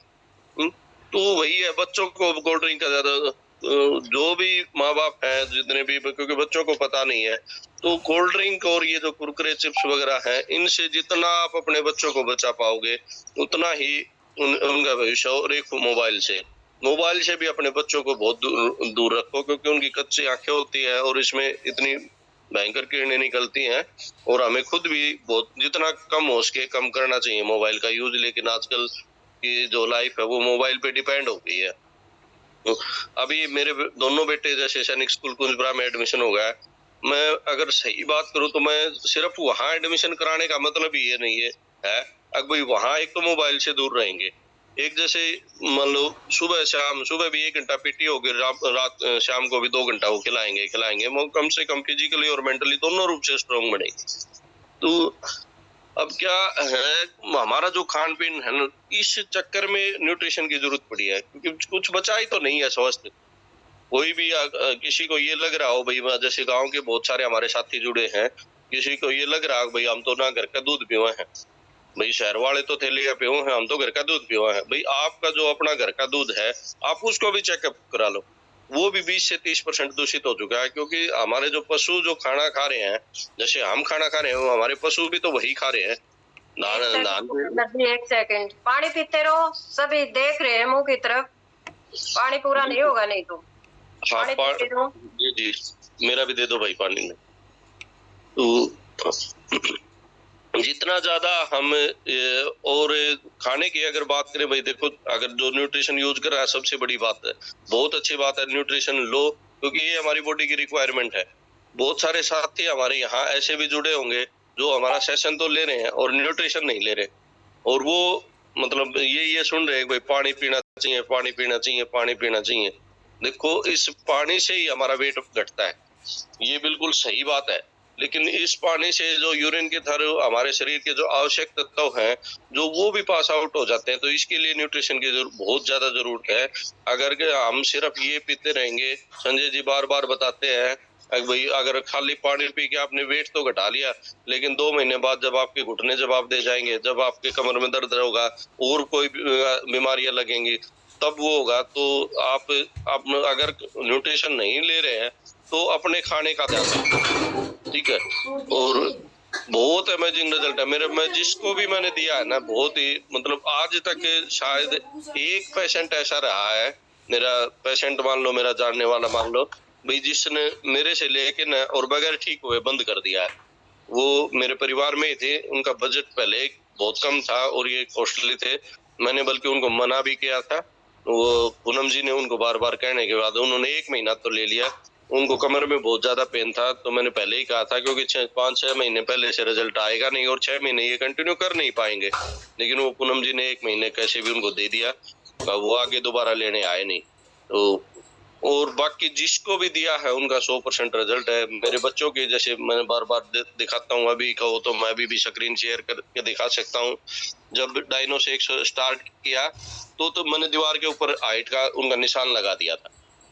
तो वही है, बच्चों को कोल्ड ड्रिंक का ज्यादा, जो भी माँ बाप है जितने भी, क्योंकि बच्चों को पता नहीं है, तो कोल्ड ड्रिंक और ये जो कुरकुरे चिप्स वगैरह है, इनसे जितना आप अपने बच्चों को बचा पाओगे उतना ही उनका भविष्य। और एक मोबाइल से भी अपने बच्चों को बहुत दूर रखो, क्योंकि उनकी कच्ची आंखें होती है और इसमें इतनी भयंकर किरणें निकलती हैं, और हमें खुद भी बहुत जितना कम हो सके कम करना चाहिए मोबाइल का यूज। लेकिन आजकल की जो लाइफ है वो मोबाइल पे डिपेंड हो गई है। तो अभी मेरे दोनों बेटे जैसे सैनिक स्कूल कुंजबरा में एडमिशन हो गया है, मैं अगर सही बात करूं तो मैं सिर्फ वहां एडमिशन कराने का मतलब ये नहीं है अब भाई वहां एक तो मोबाइल से दूर रहेंगे, एक जैसे मान लो सुबह भी 1 घंटा पीटी होगी, रात शाम को भी 2 घंटा वो खिलाएंगे वो कम से कम फिजिकली और मेंटली दोनों रूप से स्ट्रॉन्ग बनेगी। तो अब क्या है, हमारा जो खान पीन है ना, इस चक्कर में न्यूट्रिशन की जरूरत पड़ी है, क्योंकि कुछ बचा ही तो नहीं है स्वस्थ। कोई भी किसी को ये लग रहा हो भाई, जैसे गांव के बहुत सारे हमारे साथी जुड़े हैं, किसी को ये लग रहा है भाई हम तो ना घर का दूध पीवा है, भाई शहर वाले तो थैली का पीवा है, हम तो घर का दूध पीवा है। भाई आपका जो अपना घर का दूध है आप उसको भी चेकअप करा लो, वो भी 20 से 30% दूषित हो चुका है, क्योंकि हमारे जो पशु जो खाना खा रहे हैं, जैसे हम खाना खा रहे हैं हमारे पशु भी तो वही खा रहे हैं। एक सेकंड पानी पीते रहो, सभी देख रहे हैं मुंह की तरफ, पानी पूरा नहीं होगा नहीं तो। हाँ, जी मेरा भी दे दो भाई पानी में। तो जितना ज्यादा हम और खाने की अगर बात करें भाई, देखो अगर जो न्यूट्रिशन यूज कर रहा है सबसे बड़ी बात है, बहुत अच्छी बात है न्यूट्रिशन लो, क्योंकि ये हमारी बॉडी की रिक्वायरमेंट है। बहुत सारे साथी हमारे यहाँ ऐसे भी जुड़े होंगे जो हमारा सेशन तो ले रहे हैं और न्यूट्रिशन नहीं ले रहे, और वो मतलब ये सुन रहे हैं भाई पानी पीना चाहिए, पानी पीना चाहिए, पानी पीना चाहिए। देखो इस पानी से ही हमारा वेट घटता है, ये बिल्कुल सही बात है, लेकिन इस पानी से जो यूरिन के थ्रू हमारे शरीर के जो आवश्यक तत्व हैं जो वो भी पास आउट हो जाते हैं। तो इसके लिए न्यूट्रिशन की बहुत ज्यादा जरूरत है। अगर हम सिर्फ ये पीते रहेंगे, संजय जी बार बार बताते हैं भाई अगर खाली पानी पी के आपने वेट तो घटा लिया, लेकिन 2 महीने बाद जब आपके घुटने जवाब दे जाएंगे, जब आपके कमर में दर्द होगा और कोई बीमारियां लगेंगी तब वो होगा। तो आप अगर न्यूट्रिशन नहीं ले रहे हैं तो अपने खाने का ध्यान रखें, ठीक है। और बहुत अमेजिंग रिजल्ट है मैं जिसको भी मैंने दिया है ना, बहुत ही मतलब आज तक शायद एक पेशेंट ऐसा रहा है, मेरा पेशेंट मान लो, मेरा जानने वाला मान लो भाई, जिसने मेरे से लेके ना और बगैर ठीक हुए बंद कर दिया है। वो मेरे परिवार में ही थे, उनका बजट पहले बहुत कम था और ये कॉस्टली थे, मैंने बल्कि उनको मना भी किया था। वो पूनम जी ने उनको बार बार कहने के बाद उन्होंने 1 महीना तो ले लिया। उनको कमर में बहुत ज्यादा पेन था, तो मैंने पहले ही कहा था क्योंकि 5-6 महीने पहले से रिजल्ट आएगा नहीं और 6 महीने ये कंटिन्यू कर नहीं पाएंगे, लेकिन वो पूनम जी ने 1 महीने कैसे भी उनको दे दिया, वो आगे दोबारा लेने आए नहीं। तो और बाकी जिसको भी दिया है उनका 100% रिजल्ट है। मेरे बच्चों के जैसे मैं बार बार दिखाता हूँ, अभी कहो तो मैं भी स्क्रीन शेयर करके दिखा सकता हूँ। जब डायनो से 100 स्टार्ट किया तो मैंने दीवार के ऊपर हाइट का उनका निशान लगा दिया था।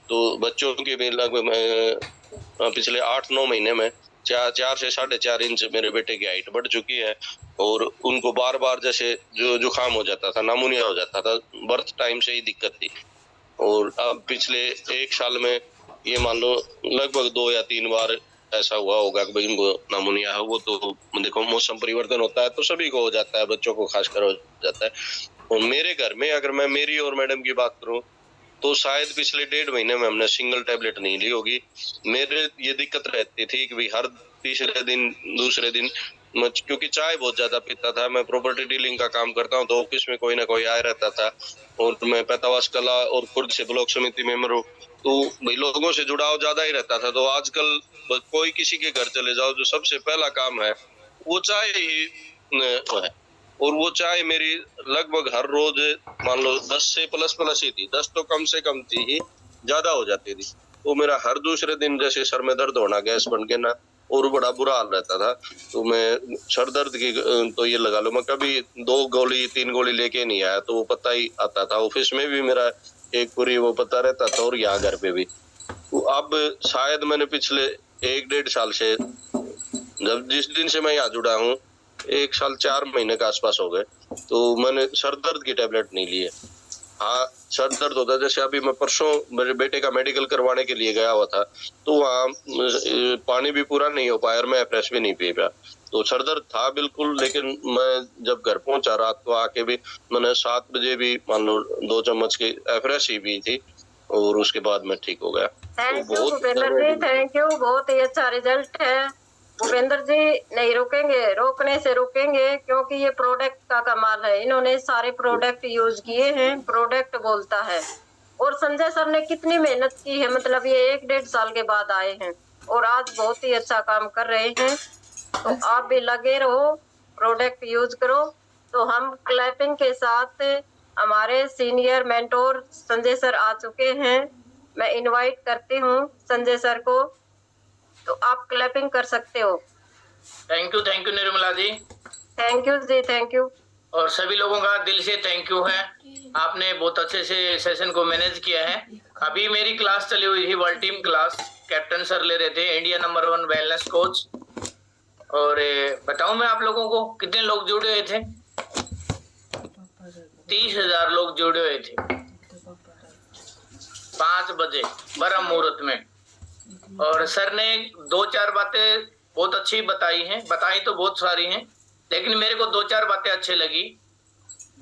तो बच्चों के भी लगभग पिछले 8-9 महीने में 4 से 4.5 इंच मेरे बेटे की हाइट बढ़ चुकी है। और उनको बार बार जैसे जो जुकाम हो जाता था, नामूनिया हो जाता था, बर्थ टाइम से ही दिक्कत थी। और अब पिछले 1 साल में ये मान लो लगभग 2 या 3 बार ऐसा हुआ होगा कि भाई इनको नामूनिया है। वो तो देखो मौसम परिवर्तन होता है तो सभी को हो जाता है, बच्चों को खासकर हो जाता है। और मेरे घर में अगर मैं मेरी और मैडम की बात करूं तो शायद पिछले 1.5 महीने में हमने सिंगल टैबलेट नहीं ली होगी। मेरे ये दिक्कत रहती थी कि भाई हर तीसरे दिन दूसरे दिन, क्योंकि चाय बहुत ज्यादा पीता था, मैं प्रॉपर्टी डीलिंग का काम करता हूँ तो ऑफिस में कोई ना कोई आया रहता था, और मैं पैतावास कला और खुर्द से ब्लॉक समिति मेंबर हूँ, तो भाई लोगों से जुड़ाव ज्यादा ही रहता था। तो आजकल कोई किसी के घर चले जाओ जो सबसे पहला काम है वो चाय ही है। और वो चाय मेरी लगभग हर रोज मान लो 10 से प्लस ही थी, 10 तो कम से कम थी ही, ज्यादा हो जाती थी। वो मेरा हर दूसरे दिन जैसे सर में दर्द होना गैस बन के ना, और बड़ा बुरा हाल रहता था। तो मैं सर दर्द की तो ये लगा लो मैं कभी 2 गोली 3 गोली लेके नहीं आया, तो वो पता ही आता था। ऑफिस में भी मेरा एक पूरी वो पता रहता था, और यहाँ घर पे भी। तो अब शायद मैंने पिछले 1-1.5 साल से, जब जिस दिन से मैं यहाँ जुड़ा हूँ, 1 साल 4 महीने के आसपास हो गए, तो मैंने सर दर्द की टेबलेट नहीं ली है। हाँ, सर दर्द होता है। जैसे अभी मैं परसों मेरे बेटे का मेडिकल करवाने के लिए गया हुआ था, तो वहाँ पानी भी पूरा नहीं हो पाया और मैं फ्रेश भी नहीं पी पाया। तो सर दर्द था बिल्कुल, लेकिन मैं जब घर पहुंचा रात को आके भी मैंने 7 बजे भी मान लो 2 चम्मच की फ्रेश ही पी थी, और उसके बाद मैं ठीक हो गया। Thank you Bhupendra ji, thank you, बहुत ही अच्छा रिजल्ट है। भूपेंद्र जी नहीं रुकेंगे, रोकने से रुकेंगे, क्योंकि ये प्रोडक्ट का कमाल है। इन्होंने सारे प्रोडक्ट यूज किए हैं, प्रोडक्ट बोलता है। और संजय सर ने कितनी मेहनत की है, मतलब ये 1-1.5 साल के बाद आए हैं और आज बहुत ही अच्छा काम कर रहे हैं। तो आप भी लगे रहो, प्रोडक्ट यूज करो। तो हम क्लैपिंग के साथ हमारे सीनियर मेंटोर संजय सर आ चुके हैं। मैं इनवाइट करती हूँ संजय सर को, तो आप क्लैपिंग कर सकते हो। Thank you Nirmala ji. Thank you जी, थैंक यू। और सभी लोगों का दिल से थैंक यू है, आपने बहुत अच्छे से सेशन को मैनेज किया है। अभी मेरी क्लास चली हुई थी, world team class, captain sir ले रहे थे, इंडिया नंबर 1 वेलनेस कोच। और बताऊं मैं आप लोगों को कितने लोग जुड़े हुए थे? 30,000 लोग जुड़े हुए थे 5 बजे ब्रह्म मुहूर्त में। और सर ने 2-4 बातें बहुत अच्छी बताई हैं, बताई तो बहुत सारी हैं, लेकिन मेरे को 2-4 बातें अच्छी लगी।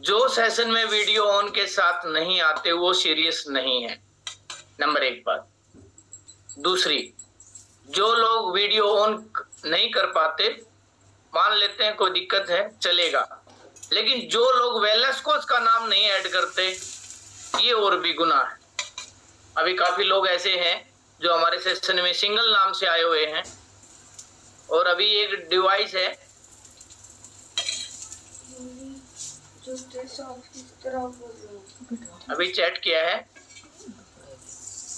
जो सेशन में वीडियो ऑन के साथ नहीं आते वो सीरियस नहीं है, नंबर 1 बात। दूसरी, जो लोग वीडियो ऑन नहीं कर पाते, मान लेते हैं कोई दिक्कत है, चलेगा, लेकिन जो लोग वेलनेस कोच का नाम नहीं ऐड करते, ये और भी गुनाह है। अभी काफी लोग ऐसे हैं जो हमारे सेशन में सिंगल नाम से आए हुए हैं। और अभी एक डिवाइस है, अभी चैट किया है,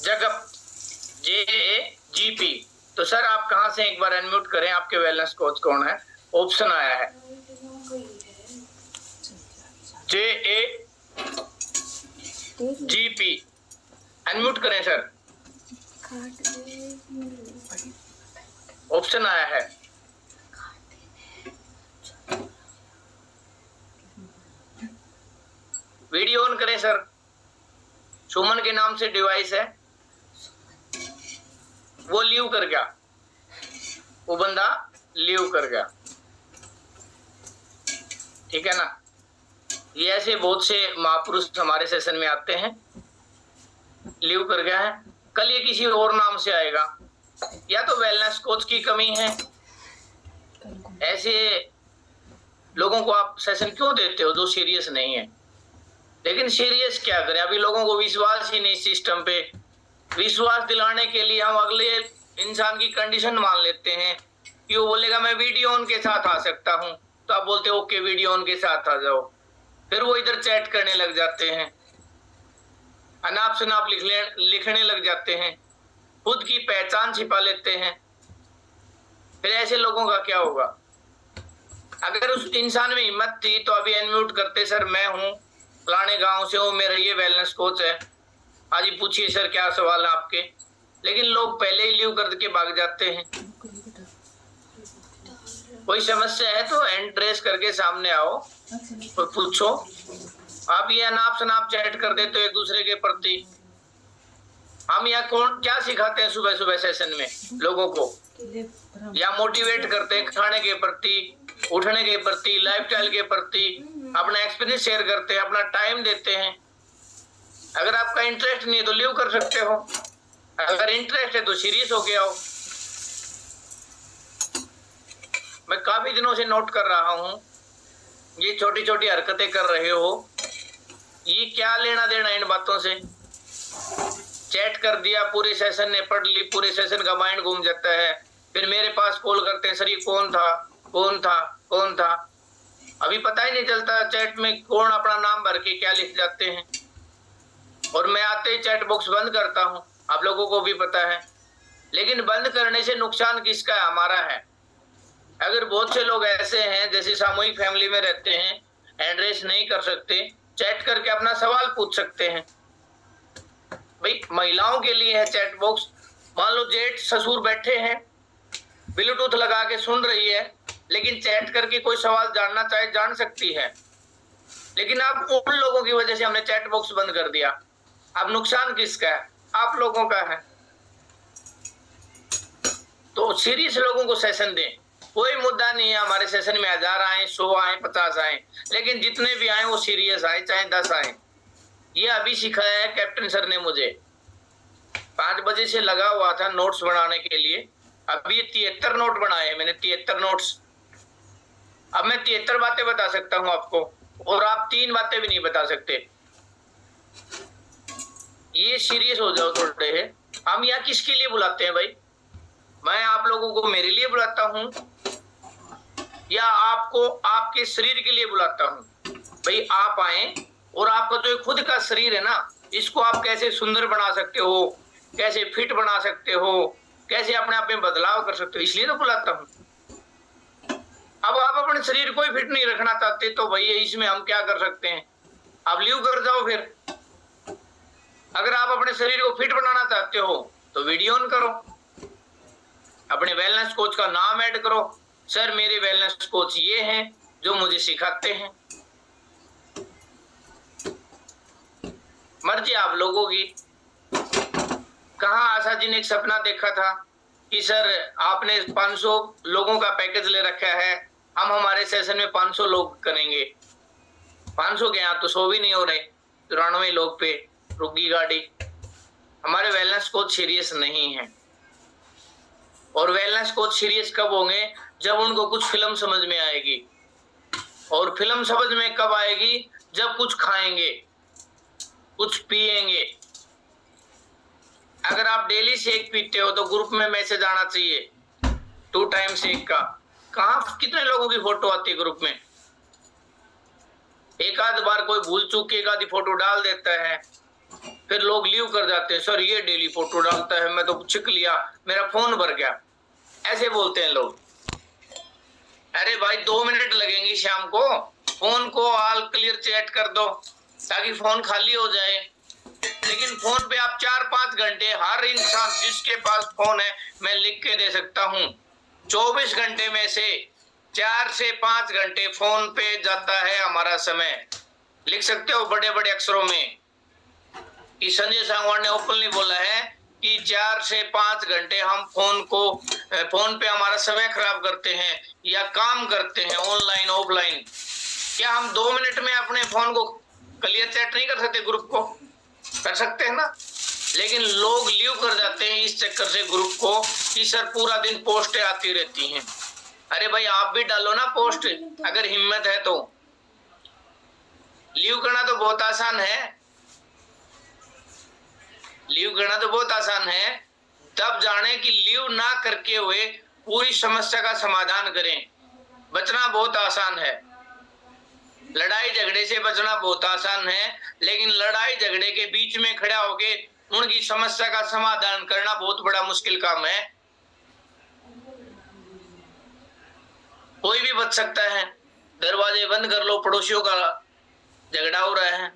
जगप JAGP। तो सर आप कहां से, एक बार अनम्यूट करें, आपके वेलनेस कोच कौन है? ऑप्शन आया है JAGP, अनम्यूट करें सर, ऑप्शन आया है। वीडियो ऑन करें सर। सुमन के नाम से डिवाइस है, वो लीव कर गया, वो बंदा लीव कर गया, ठीक है ना। ये ऐसे बहुत से महापुरुष हमारे सेशन में आते हैं, लीव कर गया है, कल ये किसी और नाम से आएगा। या तो वेलनेस कोच की कमी है, ऐसे लोगों को आप सेशन क्यों देते हो जो सीरियस नहीं है? लेकिन सीरियस क्या करें, अभी लोगों को विश्वास ही नहीं सिस्टम पे। विश्वास दिलाने के लिए हम अगले इंसान की कंडीशन मान लेते हैं कि वो बोलेगा मैं वीडियो ऑन के साथ आ सकता हूँ, तो आप बोलते हो ओके वीडियो ऑन के साथ आ जाओ, फिर वो इधर चैट करने लग जाते हैं, अनाप शनाप लिखने लग जाते हैं, खुद की पहचान छिपा लेते हैं। फिर ऐसे लोगों का क्या होगा? अगर उस इंसान में हिम्मत थी तो अभी अनम्यूट करते, सर मैं हूँ फलाने गांव से हूँ, मेरा ये वेलनेस कोच है, आज ही पूछिए सर क्या सवाल है आपके। लेकिन लोग पहले ही लीव करके भाग जाते हैं। कोई समस्या है तो हैंड रेस करके सामने आओ और पूछो। आप ये अनाप शनाप चैट कर देते हो एक दूसरे के प्रति। हम यहाँ कौन क्या सिखाते हैं सुबह सुबह सेशन में लोगों को? या मोटिवेट करते हैं खाने के प्रति, उठने के प्रति, लाइफस्टाइल के प्रति, अपना एक्सपीरियंस शेयर करते हैं, अपना टाइम देते हैं। अगर आपका इंटरेस्ट नहीं है तो लीव कर सकते हो, अगर इंटरेस्ट है तो सीरियस हो के आओ। मैं काफी दिनों से नोट कर रहा हूँ ये छोटी छोटी हरकतें कर रहे हो, ये क्या लेना देना इन बातों से? चैट कर दिया, पूरे सेशन ने पढ़ ली, पूरे सेशन का माइंड घूम जाता है, फिर मेरे पास कॉल करते हैं सर ये कौन था कौन था कौन था। अभी पता ही नहीं चलता चैट में कौन अपना नाम भर के क्या लिख जाते हैं। और मैं आते ही चैट बॉक्स बंद करता हूं, आप लोगों को भी पता है। लेकिन बंद करने से नुकसान किसका है? हमारा है। अगर बहुत से लोग ऐसे हैं जैसे सामूहिक फैमिली में रहते हैं, एड्रेस नहीं कर सकते, चैट करके अपना सवाल पूछ सकते हैं। भाई महिलाओं के लिए है चैट बॉक्स। मान लो जेठ ससुर बैठे हैं, ब्लूटूथ लगा के सुन रही है, लेकिन चैट करके कोई सवाल जानना चाहे जान सकती है। लेकिन अब उन लोगों की वजह से हमने चैट बॉक्स बंद कर दिया। अब नुकसान किसका है? आप लोगों का है। तो सीरियस लोगों को सेशन दें। कोई मुद्दा नहीं है, हमारे सेशन में 1000 आए, 100 आए, 50 आए, लेकिन जितने भी आए वो सीरियस आए, चाहे 10 आए। ये अभी सिखाया है कैप्टन सर ने मुझे। 5 बजे से लगा हुआ था नोट्स बनाने के लिए। अभी 73 नोट बनाए मैंने, 73 नोट्स। अब मैं 73 बातें बता सकता हूं आपको, और आप 3 बातें भी नहीं बता सकते। ये सीरियस हो जाओ थोड़े है। हम यहाँ किसके लिए बुलाते हैं भाई? मैं आप लोगों को मेरे लिए बुलाता हूँ या आपको आपके शरीर के लिए बुलाता हूँ? भाई आप आए और आपका जो खुद का शरीर है ना, इसको आप कैसे सुंदर बना सकते हो, कैसे फिट बना सकते हो, कैसे अपने आप में बदलाव कर सकते हो, इसलिए तो बुलाता हूँ। अब आप अपने शरीर को ही फिट नहीं रखना चाहते तो भैया इसमें हम क्या कर सकते हैं? आप लीव कर जाओ फिर। अगर आप अपने शरीर को फिट बनाना चाहते हो तो वीडियो ऑन करो, अपने वेलनेस कोच का नाम ऐड करो, सर मेरे वेलनेस कोच ये हैं जो मुझे सिखाते हैं। मर्जी आप लोगों की। कहाँ आशा जी ने एक सपना देखा था कि सर आपने 500 लोगों का पैकेज ले रखा है, हम हमारे सेशन में 500 लोग करेंगे। 500 के यहाँ तो 100 भी नहीं हो रहे, 93 लोग पे रुकी गाड़ी। हमारे वेलनेस कोच सीरियस नहीं है। और वेलनेस कोच सीरियस कब होंगे? जब उनको कुछ फिल्म समझ में आएगी। और फिल्म समझ में कब आएगी? जब कुछ खाएंगे, कुछ पिएंगे। अगर आप डेली शेक पीते हो तो ग्रुप में मैसेज आना चाहिए 2 टाइम शेक का। कहाँ कितने लोगों की फोटो आती है ग्रुप में? एक आध बार कोई भूल चूक के एक आधी फोटो डाल देता है, फिर लोग लीव कर जाते हैं, सर ये डेली फोटो डालता है, मैं तो छिक लिया, मेरा फोन भर गया, ऐसे बोलते हैं लोग। अरे भाई 2 मिनट लगेंगे शाम को, फोन को ऑल क्लियर चैट कर दो ताकि फोन खाली हो जाए। लेकिन फोन पे आप 4-5 घंटे, हर इंसान जिसके पास फोन है मैं लिख के दे सकता हूँ, 24 घंटे में से 4 से 5 घंटे फोन पे जाता है हमारा समय। लिख सकते हो बड़े बड़े अक्षरों में कि संजय सांगवान ने ओपनली बोला है कि 4 से 5 घंटे हम फोन पे हमारा समय खराब करते हैं या काम करते हैं ऑनलाइन ऑफलाइन। क्या हम 2 मिनट में अपने फोन को क्लियर चैट नहीं कर सकते? ग्रुप को कर सकते हैं ना। लेकिन लोग लीव कर जाते हैं इस चक्कर से ग्रुप को कि सर पूरा दिन पोस्टें आती रहती हैं। अरे भाई आप भी डालो ना पोस्ट, अगर हिम्मत है तो। लीव करना तो बहुत आसान है, लीव करना तो बहुत आसान है। तब जाने कि लीव ना करके हुए पूरी समस्या का समाधान करें। बचना बहुत आसान है, लड़ाई झगड़े से बचना बहुत आसान है, लेकिन लड़ाई झगड़े के बीच में खड़ा होके उनकी समस्या का समाधान करना बहुत बड़ा मुश्किल काम है। कोई भी बच सकता है। दरवाजे बंद कर लो, पड़ोसियों का झगड़ा हो रहा है,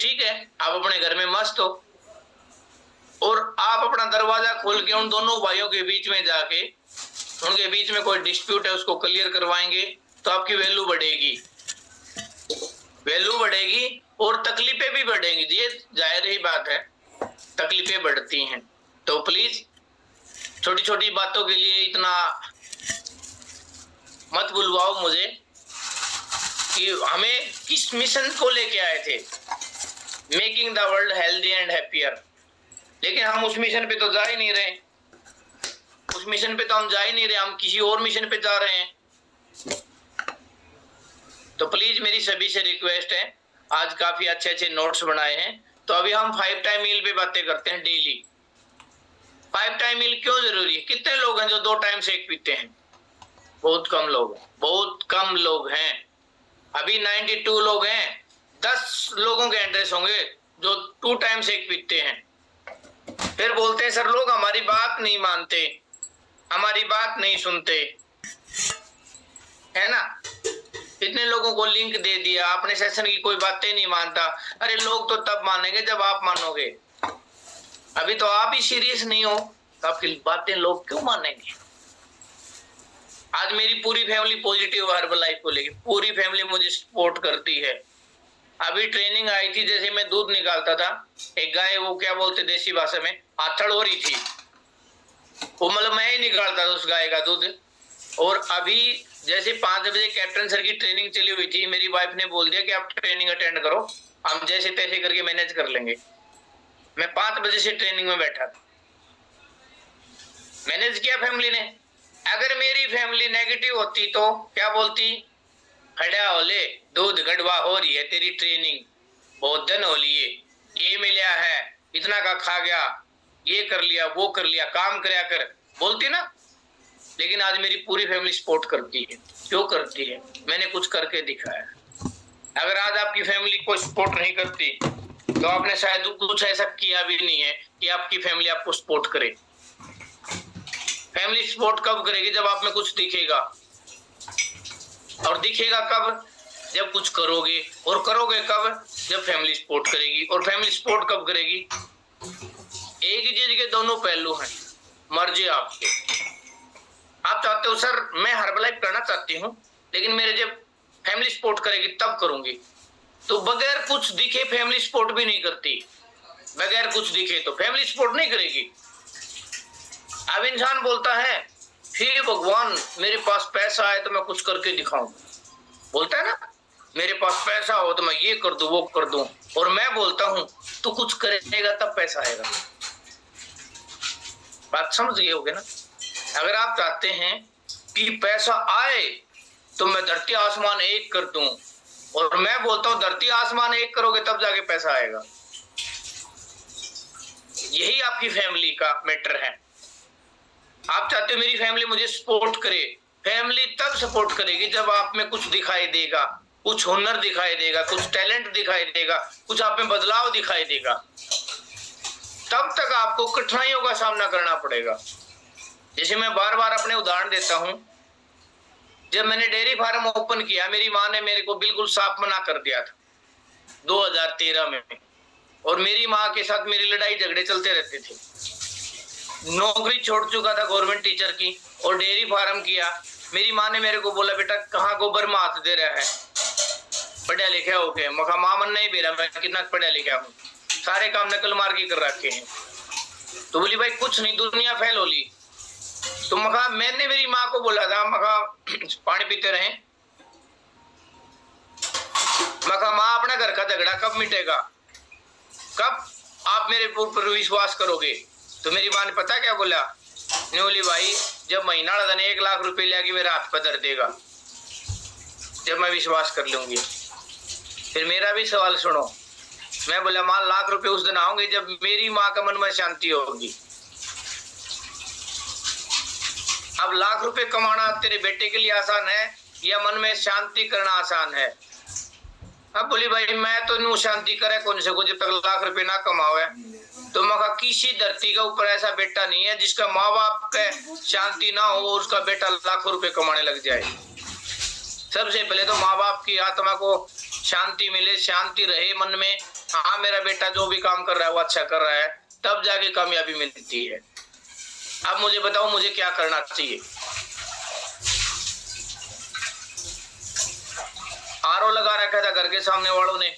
ठीक है, आप अपने घर में मस्त हो और आप अपना दरवाजा खोल के उन दोनों भाइयों के बीच में जाके उनके बीच में कोई डिस्प्यूट है उसको क्लियर करवाएंगे तो आपकी वैल्यू बढ़ेगी, वैल्यू बढ़ेगी और तकलीफें भी बढ़ेंगी। ये जाहिर ही बात है, तकलीफें बढ़ती हैं। तो प्लीज छोटी छोटी बातों के लिए इतना मत बुलवाओ मुझे कि हमें किस मिशन को लेके आए थे, making the world healthy and happier. लेकिन हम उस मिशन पे तो जा ही नहीं रहे, उस मिशन पे तो हम जा ही नहीं रहे, हम किसी और मिशन पे जा रहे हैं। तो प्लीज मेरी सभी से रिक्वेस्ट है, आज काफी अच्छे अच्छे नोट्स बनाए हैं, तो अभी हम 5 टाइम मील पे बातें करते हैं डेली। 5 टाइम मील क्यों जरूरी है? कितने लोग हैं जो 2 टाइम शेक पीते हैं? बहुत कम लोग, बहुत कम लोग हैं। अभी 92 लोग हैं, 10 लोगों के एड्रेस होंगे जो 2 टाइम शेक पीते हैं। फिर बोलते हैं सर लोग हमारी बात नहीं मानते, हमारी बात नहीं सुनते, है ना। इतने लोगों को लिंक दे दिया, आपने सेशन की कोई बातें नहीं मानता। अरे लोग तो तब मानेंगे जब आप मानोगे, अभी तो आप ही सीरियस नहीं हो तो आपकी बातें लोग क्यों मानेंगे। आज मेरी पूरी फैमिली पॉजिटिव हर्बल लाइफ को लेके, पूरी फैमिली मुझे सपोर्ट करती है। अभी ट्रेनिंग आई थी, जैसे मैं दूध निकालता था, एक गाय, वो क्या बोलते देसी भाषा में, आथड़ हो रही थी, वो मतलब मैं ही निकालता था उस गाय का दूध। और अभी जैसे 5 बजे कैप्टन सर की ट्रेनिंग चली हुई थी, मेरी वाइफ ने बोल दिया कि आप ट्रेनिंग अटेंड करो, हम जैसे तैसे करके मैनेज कर लेंगे। मैं 5 बजे से ट्रेनिंग में बैठा था, मैनेज किया फैमिली ने। अगर मेरी फैमिली नेगेटिव होती तो क्या बोलती, खड़ा होले दूध गड़वा हो रही है तेरी ट्रेनिंग, बहुत दिन हो लिए, ये मिला है, इतना का खा गया, ये कर लिया, वो कर लिया, काम करया कर, बोलती ना। लेकिन आज मेरी पूरी फैमिली सपोर्ट करती है। क्यों करती है? मैंने कुछ करके दिखाया। अगर आज आपकी फैमिली कोई सपोर्ट नहीं करती तो आपने शायद कुछ ऐसा किया भी नहीं है कि आपकी फैमिली आपको सपोर्ट करे। फैमिली सपोर्ट कब करेगी? जब आप में कुछ दिखेगा। और दिखेगा कब? जब कुछ करोगे। और करोगे कब? जब फैमिली सपोर्ट करेगी। और फैमिली सपोर्ट कब करेगी? एक ही चीज के दोनों पहलू हैं, मर्जी आपके। आप चाहते हो सर मैं हर्बल लाइफ करना चाहती हूँ, लेकिन मेरे जब फैमिली सपोर्ट करेगी तब करूंगी। तो बगैर कुछ दिखे फैमिली सपोर्ट भी नहीं करती, बगैर कुछ दिखे तो फैमिली सपोर्ट नहीं करेगी। अब इंसान बोलता है फिर भगवान मेरे पास पैसा आए तो मैं कुछ करके दिखाऊं, बोलता है ना, मेरे पास पैसा हो तो मैं ये कर दूं वो कर दूं। और मैं बोलता हूं तो कुछ करेगा तब पैसा आएगा। बात समझ गए होगे ना। अगर आप चाहते हैं कि पैसा आए तो मैं धरती आसमान एक कर दूं, और मैं बोलता हूं धरती आसमान एक करोगे तब जाके पैसा आएगा। यही आपकी फैमिली का मैटर है। आप चाहते हो मेरी फैमिली मुझे सपोर्ट करे, फैमिली तब सपोर्ट करेगी जब आप में कुछ दिखाई देगा, कुछ हुनर दिखाई देगा, कुछ टैलेंट दिखाई देगा, कुछ आप में बदलाव दिखाई देगा। तब तक आपको कठिनाइयों का सामना करना पड़ेगा। जैसे मैं बार बार अपने उदाहरण देता हूं, जब मैंने डेयरी फार्म ओपन किया मेरी माँ ने मेरे को बिल्कुल साफ मना कर दिया था 2013 में, और मेरी माँ के साथ मेरी लड़ाई झगड़े चलते रहते थे। नौकरी छोड़ चुका था गवर्नमेंट टीचर की और डेयरी फार्म किया। मेरी माँ ने मेरे को बोला बेटा कहाँ गोबर में हाथ दे रहा है, पढ़ा लिखा हो के। मखा माँ मन नहीं बेरा, मैं कितना पढ़ा लिखा हूँ, सारे काम नकल मार के कर रखे हैं। तो बोली भाई कुछ नहीं, दुनिया फेल हो ली। तो मखा मैंने मेरी माँ को बोला था, मखा पानी पीते रहे, मखा माँ अपना घर का झगड़ा कब मिटेगा, कब आप मेरे ऊपर विश्वास करोगे। तो मेरी माँ ने पता क्या बोला, नहीं बोली भाई जब महीना 1 लाख रुपए लिया कि मेरा हाथ पधर देगा, जब मैं विश्वास कर लूंगी। फिर मेरा भी सवाल सुनो, मैं बोला माँ लाख रुपए उस दिन आओगे जब मेरी माँ का मन में शांति होगी। अब लाख रुपए कमाना तेरे बेटे के लिए आसान है या मन में शांति करना आसान है? अब बोली भाई मैं तो न्यू शांति करे कौन से को जब तक लाख रुपए ना कमावे। तो मैं कहा किसी धरती के ऊपर ऐसा बेटा नहीं है जिसका माँ बाप के शांति ना हो, उसका बेटा लाखों रुपए कमाने लग जाए। सबसे पहले तो माँ बाप की आत्मा को शांति मिले, शांति रहे मन में, हाँ मेरा बेटा जो भी काम कर रहा है वो अच्छा कर रहा है, तब जाके कामयाबी मिलती है। अब मुझे बताओ मुझे क्या करना चाहिए। आरओ लगा रखा था घर के सामने वालों ने,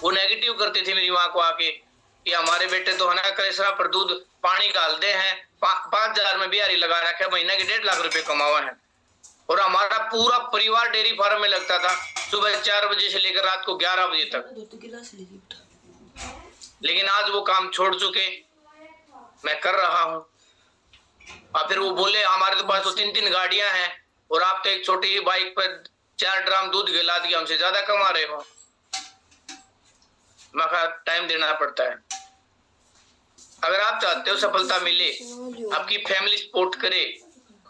वो नेगेटिव करते थे मेरी माँ को आके कि हमारे बेटे तो है ना कलेसरा पर दूध पानी डालते हैं, 5,000 में बिहारी लगा रखा है, महीना के 1.5 लाख रुपए कमावा है। और हमारा पूरा परिवार डेयरी फार्म में लगता था, सुबह 4 बजे से लेकर रात को 11 बजे तक। लेकिन आज वो काम छोड़ चुके, मैं कर रहा हूँ। और फिर वो बोले हमारे तो पास तो 3-3 गाड़ियां हैं और आप तो एक छोटी ही बाइक पर 4 ड्राम दूध गिला दिया, हमसे ज्यादा कमा रहे हो। मगर टाइम देना पड़ता है। अगर आप चाहते हो सफलता मिले, आपकी फैमिली सपोर्ट करे,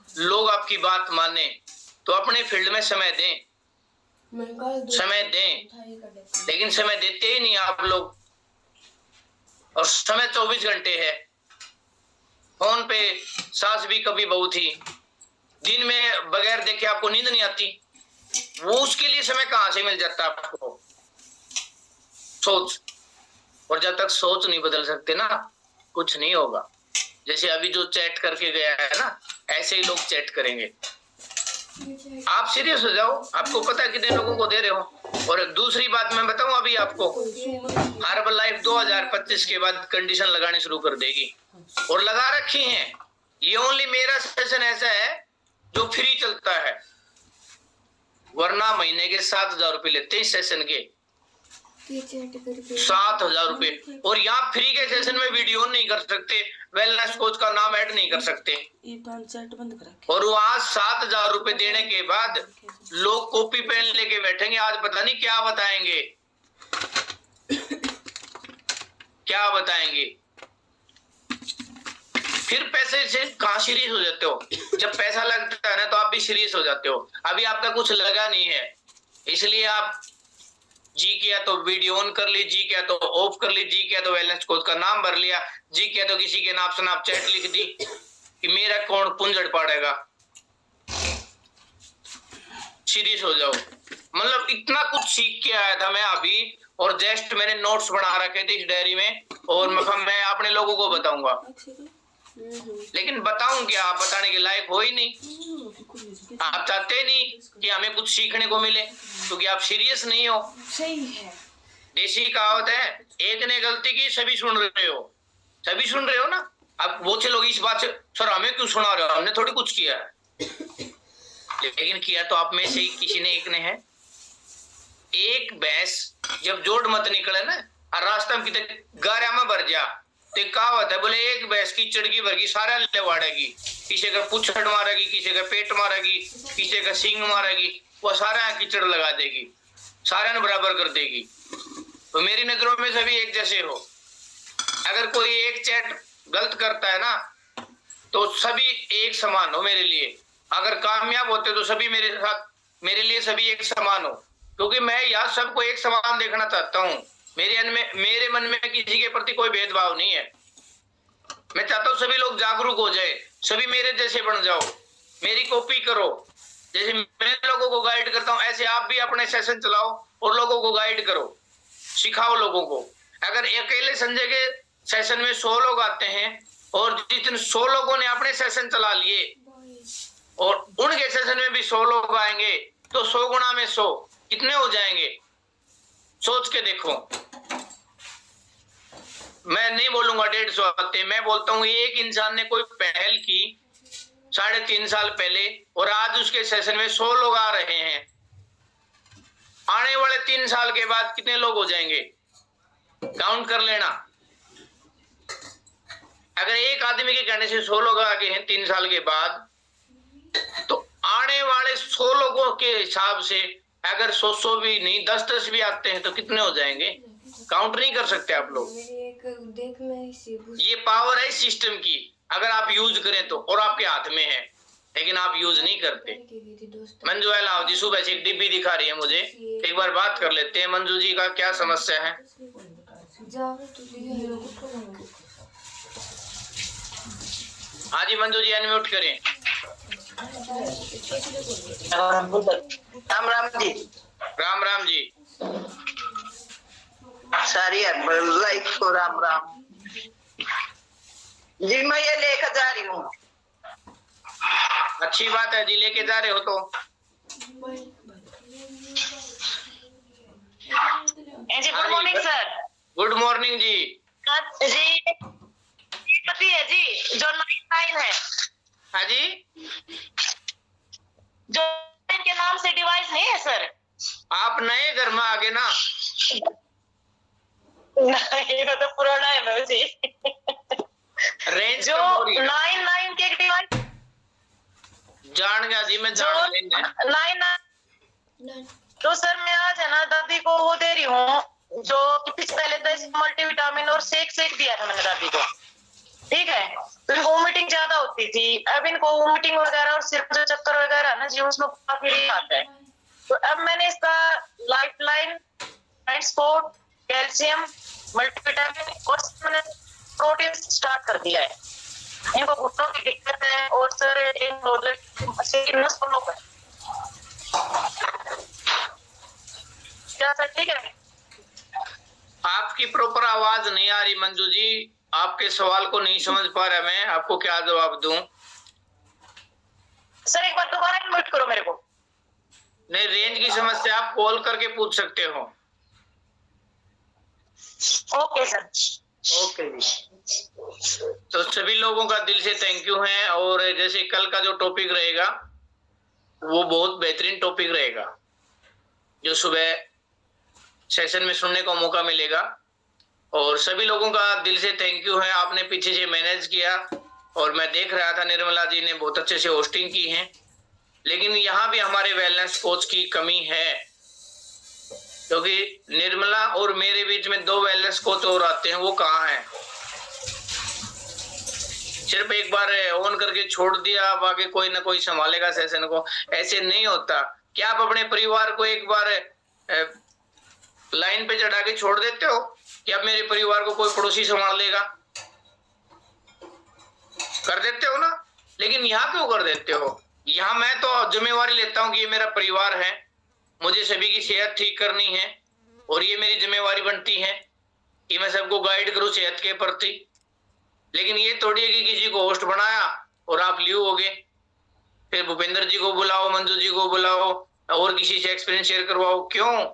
लोग आपकी बात माने, तो अपने फील्ड में समय दें, समय दें। लेकिन समय देते ही नहीं आप लोग। और समय 24 घंटे है। फोन पे सास भी कभी बहू थी, दिन में बगैर देखे आपको नींद नहीं आती, वो उसके लिए समय कहां से मिल जाता है आपको? सोच। और जब तक सोच नहीं बदल सकते ना, कुछ नहीं होगा। जैसे अभी जो चैट करके गया है ना, ऐसे ही लोग चैट करेंगे। आप सीरियस हो जाओ, आपको पता है कितने लोगों को दे रहे हो। और दूसरी बात मैं बताऊं अभी आपको, हर्बल लाइफ 2025 के बाद कंडीशन लगानी शुरू कर देगी, और लगा रखी हैं। ये ओनली मेरा सेशन ऐसा है जो फ्री चलता है, वरना महीने के 7,000 रुपए लेते हैं इस सेशन के, 7,000 रुपए। और यहाँ फ्री के सेशन में वीडियो नहीं कर सकते, वेलनेस कोच का नाम ऐड नहीं कर सकते, और वहां 7,000 रुपए देने के बाद लोग कॉपी पेन लेके बैठेंगे, आज पता नहीं क्या बताएंगे, क्या बताएंगे। फिर पैसे से कहां सीरियस हो जाते हो? जब पैसा लगता है ना तो आप भी सीरियस हो जाते हो। अभी आपका कुछ लगा नहीं है, इसलिए आप जी किया तो वीडियो ऑन कर ली, जी किया तो ऑफ कर ली, जी किया तो वेलनेस कोच का नाम भर लिया, जी किया तो किसी के नाम से आप चैट लिख दी कि मेरा कौन पुंजड़ पाड़ेगा। सीरियस हो जाओ। मतलब इतना कुछ सीख के आया था मैं अभी, और जस्ट मैंने नोट्स बना रखे थे इस डायरी में, और मैं अपने लोगों को बताऊंगा, लेकिन बताऊं क्या? आप बताने के लायक हो ही नहीं। आप चाहते नहीं कि हमें कुछ सीखने को मिले, क्योंकि आप सीरियस नहीं हो। सही है। देसी कहावत है, एक ने गलती की सभी सुन रहे हो, सभी सुन रहे हो ना। अब बहुत से लोग इस बात से, सर हमें क्यों सुना रहे हो, हमने थोड़ी कुछ किया है। लेकिन किया तो आप में से ही किसी ने एक ने है। एक भैंस जब जोड़ मत निकले ना, और रास्ता में कितने गारा में भर जा, तो कहावत है, बोले एक भैंस की चढ़गी भरगी सारा लेवाड़ेगी, किसी का पुछड़ मारेगी, किसी का पेट मारेगी, किसी का सींग मारेगी, वो सारा कीचड़ लगा देगी, सारा ने बराबर कर देगी। तो मेरी नजरों में सभी एक जैसे हो। अगर कोई एक चैट गलत करता है ना, तो सभी एक समान हो मेरे लिए। अगर कामयाब होते तो सभी मेरे साथ, मेरे लिए सभी एक समान हो, क्योंकि मैं यहाँ सबको एक समान देखना चाहता हूँ। मेरे मन में किसी के प्रति कोई भेदभाव नहीं है। मैं चाहता हूँ सभी लोग जागरूक हो जाए, सभी मेरे जैसे बन जाओ, मेरी कॉपी करो। जैसे मैं लोगों को गाइड करता हूँ, ऐसे आप भी अपने सेशन चलाओ और लोगों को गाइड करो, सिखाओ लोगों को। अगर अकेले संजय के सेशन में 100 लोग आते हैं, और जितने 100 लोगों ने अपने सेशन चला लिए, और उनके सेशन में भी 100 लोग आएंगे, तो 100 गुना में 100 कितने हो जाएंगे? सोच के देखो। मैं नहीं बोलूंगा 150 आते, मैं बोलता हूँ एक इंसान ने कोई पहल की 3.5 साल पहले, और आज उसके सेशन में 100 लोग आ रहे हैं। आने वाले 3 साल के बाद कितने लोग हो जाएंगे? काउंट कर लेना। अगर एक आदमी के कहने से 100 लोग आ गए हैं 3 साल के बाद, तो आने वाले 100 लोगों के हिसाब से अगर 100 भी नहीं 10 भी आते हैं, तो कितने हो जाएंगे? काउंट नहीं कर सकते आप लोग। ये पावर है सिस्टम की, अगर आप यूज करें तो, और आपके हाथ में है, लेकिन आप यूज नहीं करते। मंजू लाओ जी, सुबह से एक डिब्बी दिखा रही है मुझे, एक बार बात कर लेते हैं मंजू जी का क्या समस्या है। हाँ जी मंजू जी, अनम्यूट करें। राम राम जी। राम राम जी। सारी लाइफ को राम राम जी। मैं ये लेकर जा रही हूँ। अच्छी बात है जी, लेके जा रहे हो तो। जी good morning sir. Good morning जी। जी पति है जी, जो 99 है। हाँ जी, जो के नाम से डिवाइस नहीं है सर। आप नए घर में आ गए ना? नहीं वो तो पुराना है जी। रेंज जो 99 के डिवाइस जान गया जी, मैं जान लेंगे। 99 तो सर मैं आज है ना दादी को वो दे रही हूँ, जो पहले तो मल्टीविटामिन और शेक दिया था मैंने दादी को, ठीक है। तो इनको वोमिटिंग ज्यादा होती थी, अब इनको वोमिटिंग वगैरह और सिर जो चक्कर वगैरह ना जी, उसमें काफी रिलीफ आता है। तो अब मैंने इसका life line, sport, calcium multivitamin और मैंने प्रोटीन स्टार्ट कर दिया है। इनको घुटनों की दिक्कत है और सर इन नसों का क्या सर ठीक है? आपकी प्रॉपर आवाज नहीं आ रही मंजू जी, आपके सवाल को नहीं समझ पा रहा मैं, आपको क्या जवाब दूं? सर एक बार दोबारा म्यूट करो मेरे को। नहीं, रेंज की समस्या आप कॉल करके पूछ सकते हो। Okay sir. ओके जी। तो सभी लोगों का दिल से थैंक यू है। और जैसे कल का जो टॉपिक रहेगा वो बहुत बेहतरीन टॉपिक रहेगा, जो सुबह सेशन में सुनने को मौका मिलेगा। और सभी लोगों का दिल से थैंक यू है, आपने पीछे से मैनेज किया। और मैं देख रहा था निर्मला जी ने बहुत अच्छे से होस्टिंग की है, लेकिन यहाँ भी हमारे वेलनेस कोच की कमी है, क्योंकि निर्मला और मेरे बीच में 2 वेलनेस कोच और आते हैं, वो कहाँ हैं? सिर्फ एक बार ऑन करके छोड़ दिया, बाकी कोई ना कोई संभालेगा सेशन को, ऐसे नहीं होता। क्या आप अपने परिवार को एक बार लाइन पे चढ़ा के छोड़ देते हो कि अब मेरे परिवार को कोई पड़ोसी संभाल लेगा? कर देते हो ना। लेकिन यहाँ क्यों कर देते हो? यहाँ मैं तो जिम्मेवारी लेता हूँ कि ये मेरा परिवार है, मुझे सभी की सेहत ठीक करनी है, और ये मेरी जिम्मेवारी बनती है कि मैं सबको गाइड करूँ सेहत के प्रति। लेकिन ये थोड़ी है कि किसी को होस्ट बनाया और आप ल्यू हो गए, फिर भूपेंद्र जी को बुलाओ, मंजू जी को बुलाओ और किसी से एक्सपीरियंस शेयर करवाओ। क्यों?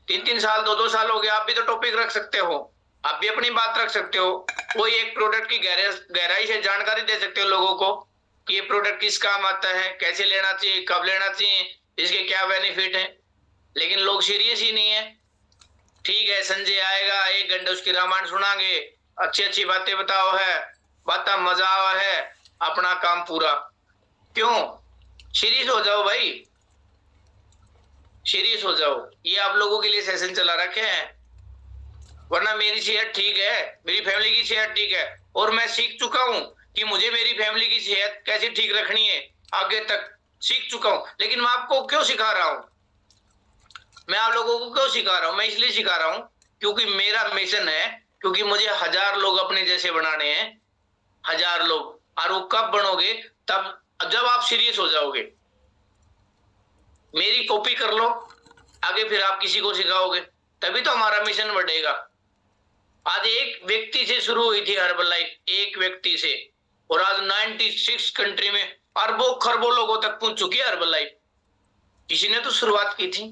3-3 साल 2-2 साल हो गए, आप भी तो टॉपिक रख सकते हो, आप भी अपनी बात रख सकते हो, कोई एक प्रोडक्ट की गहराई से जानकारी दे सकते हो लोगों को कि ये प्रोडक्ट किस काम आता है, कैसे लेना चाहिए, कब लेना चाहिए, इसके क्या बेनिफिट है। लेकिन लोग सीरियस ही नहीं है। ठीक है, संजय आएगा, 1 घंटे उसकी रामायण सुनाएंगे, अच्छी अच्छी बातें बताओ है, बात मजा आवा है, अपना काम पूरा। क्यों? सीरियस हो जाओ भाई, सीरियस हो जाओ। ये आप लोगों के लिए सेशन चला रखे हैं, वरना मेरी सेहत ठीक है, मेरी फैमिली की सेहत ठीक है, और मैं सीख चुका हूं कि मुझे मेरी फैमिली की सेहत कैसे ठीक रखनी है, आगे तक सीख चुका हूं। लेकिन मैं आपको क्यों सिखा रहा हूं? मैं आप लोगों को क्यों सिखा रहा हूं? मैं इसलिए सिखा रहा हूं क्योंकि मेरा मिशन है, क्योंकि मुझे 1000 लोग अपने जैसे बनाने हैं, 1000 लोग। और वो कब बनोगे? तब जब आप सीरियस हो जाओगे। मेरी कॉपी कर लो, आगे फिर आप किसी को सिखाओगे, तभी तो हमारा मिशन बढ़ेगा। आज एक व्यक्ति से शुरू हुई थी हर्बल लाइफ, एक व्यक्ति से, और आज 96 कंट्री में अरबों खरबों लोगों तक पहुंच चुकी है हर्बल लाइफ। किसी ने तो शुरुआत की थी।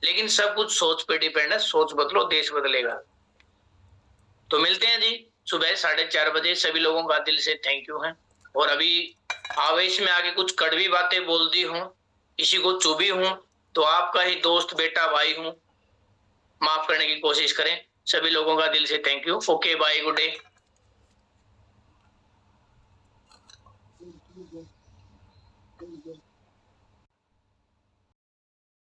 लेकिन सब कुछ सोच पे डिपेंड है, सोच बदलो देश बदलेगा। तो मिलते हैं जी सुबह 4:30 बजे। सभी लोगों का दिल से थैंक यू है। और अभी आवेश में आके कुछ कड़वी बातें बोल दी हूं, किसी को चुभी हूं, तो आपका ही दोस्त बेटा भाई हूं, माफ करने की कोशिश करें। सभी लोगों का दिल से thank you. Okay, bye, good day.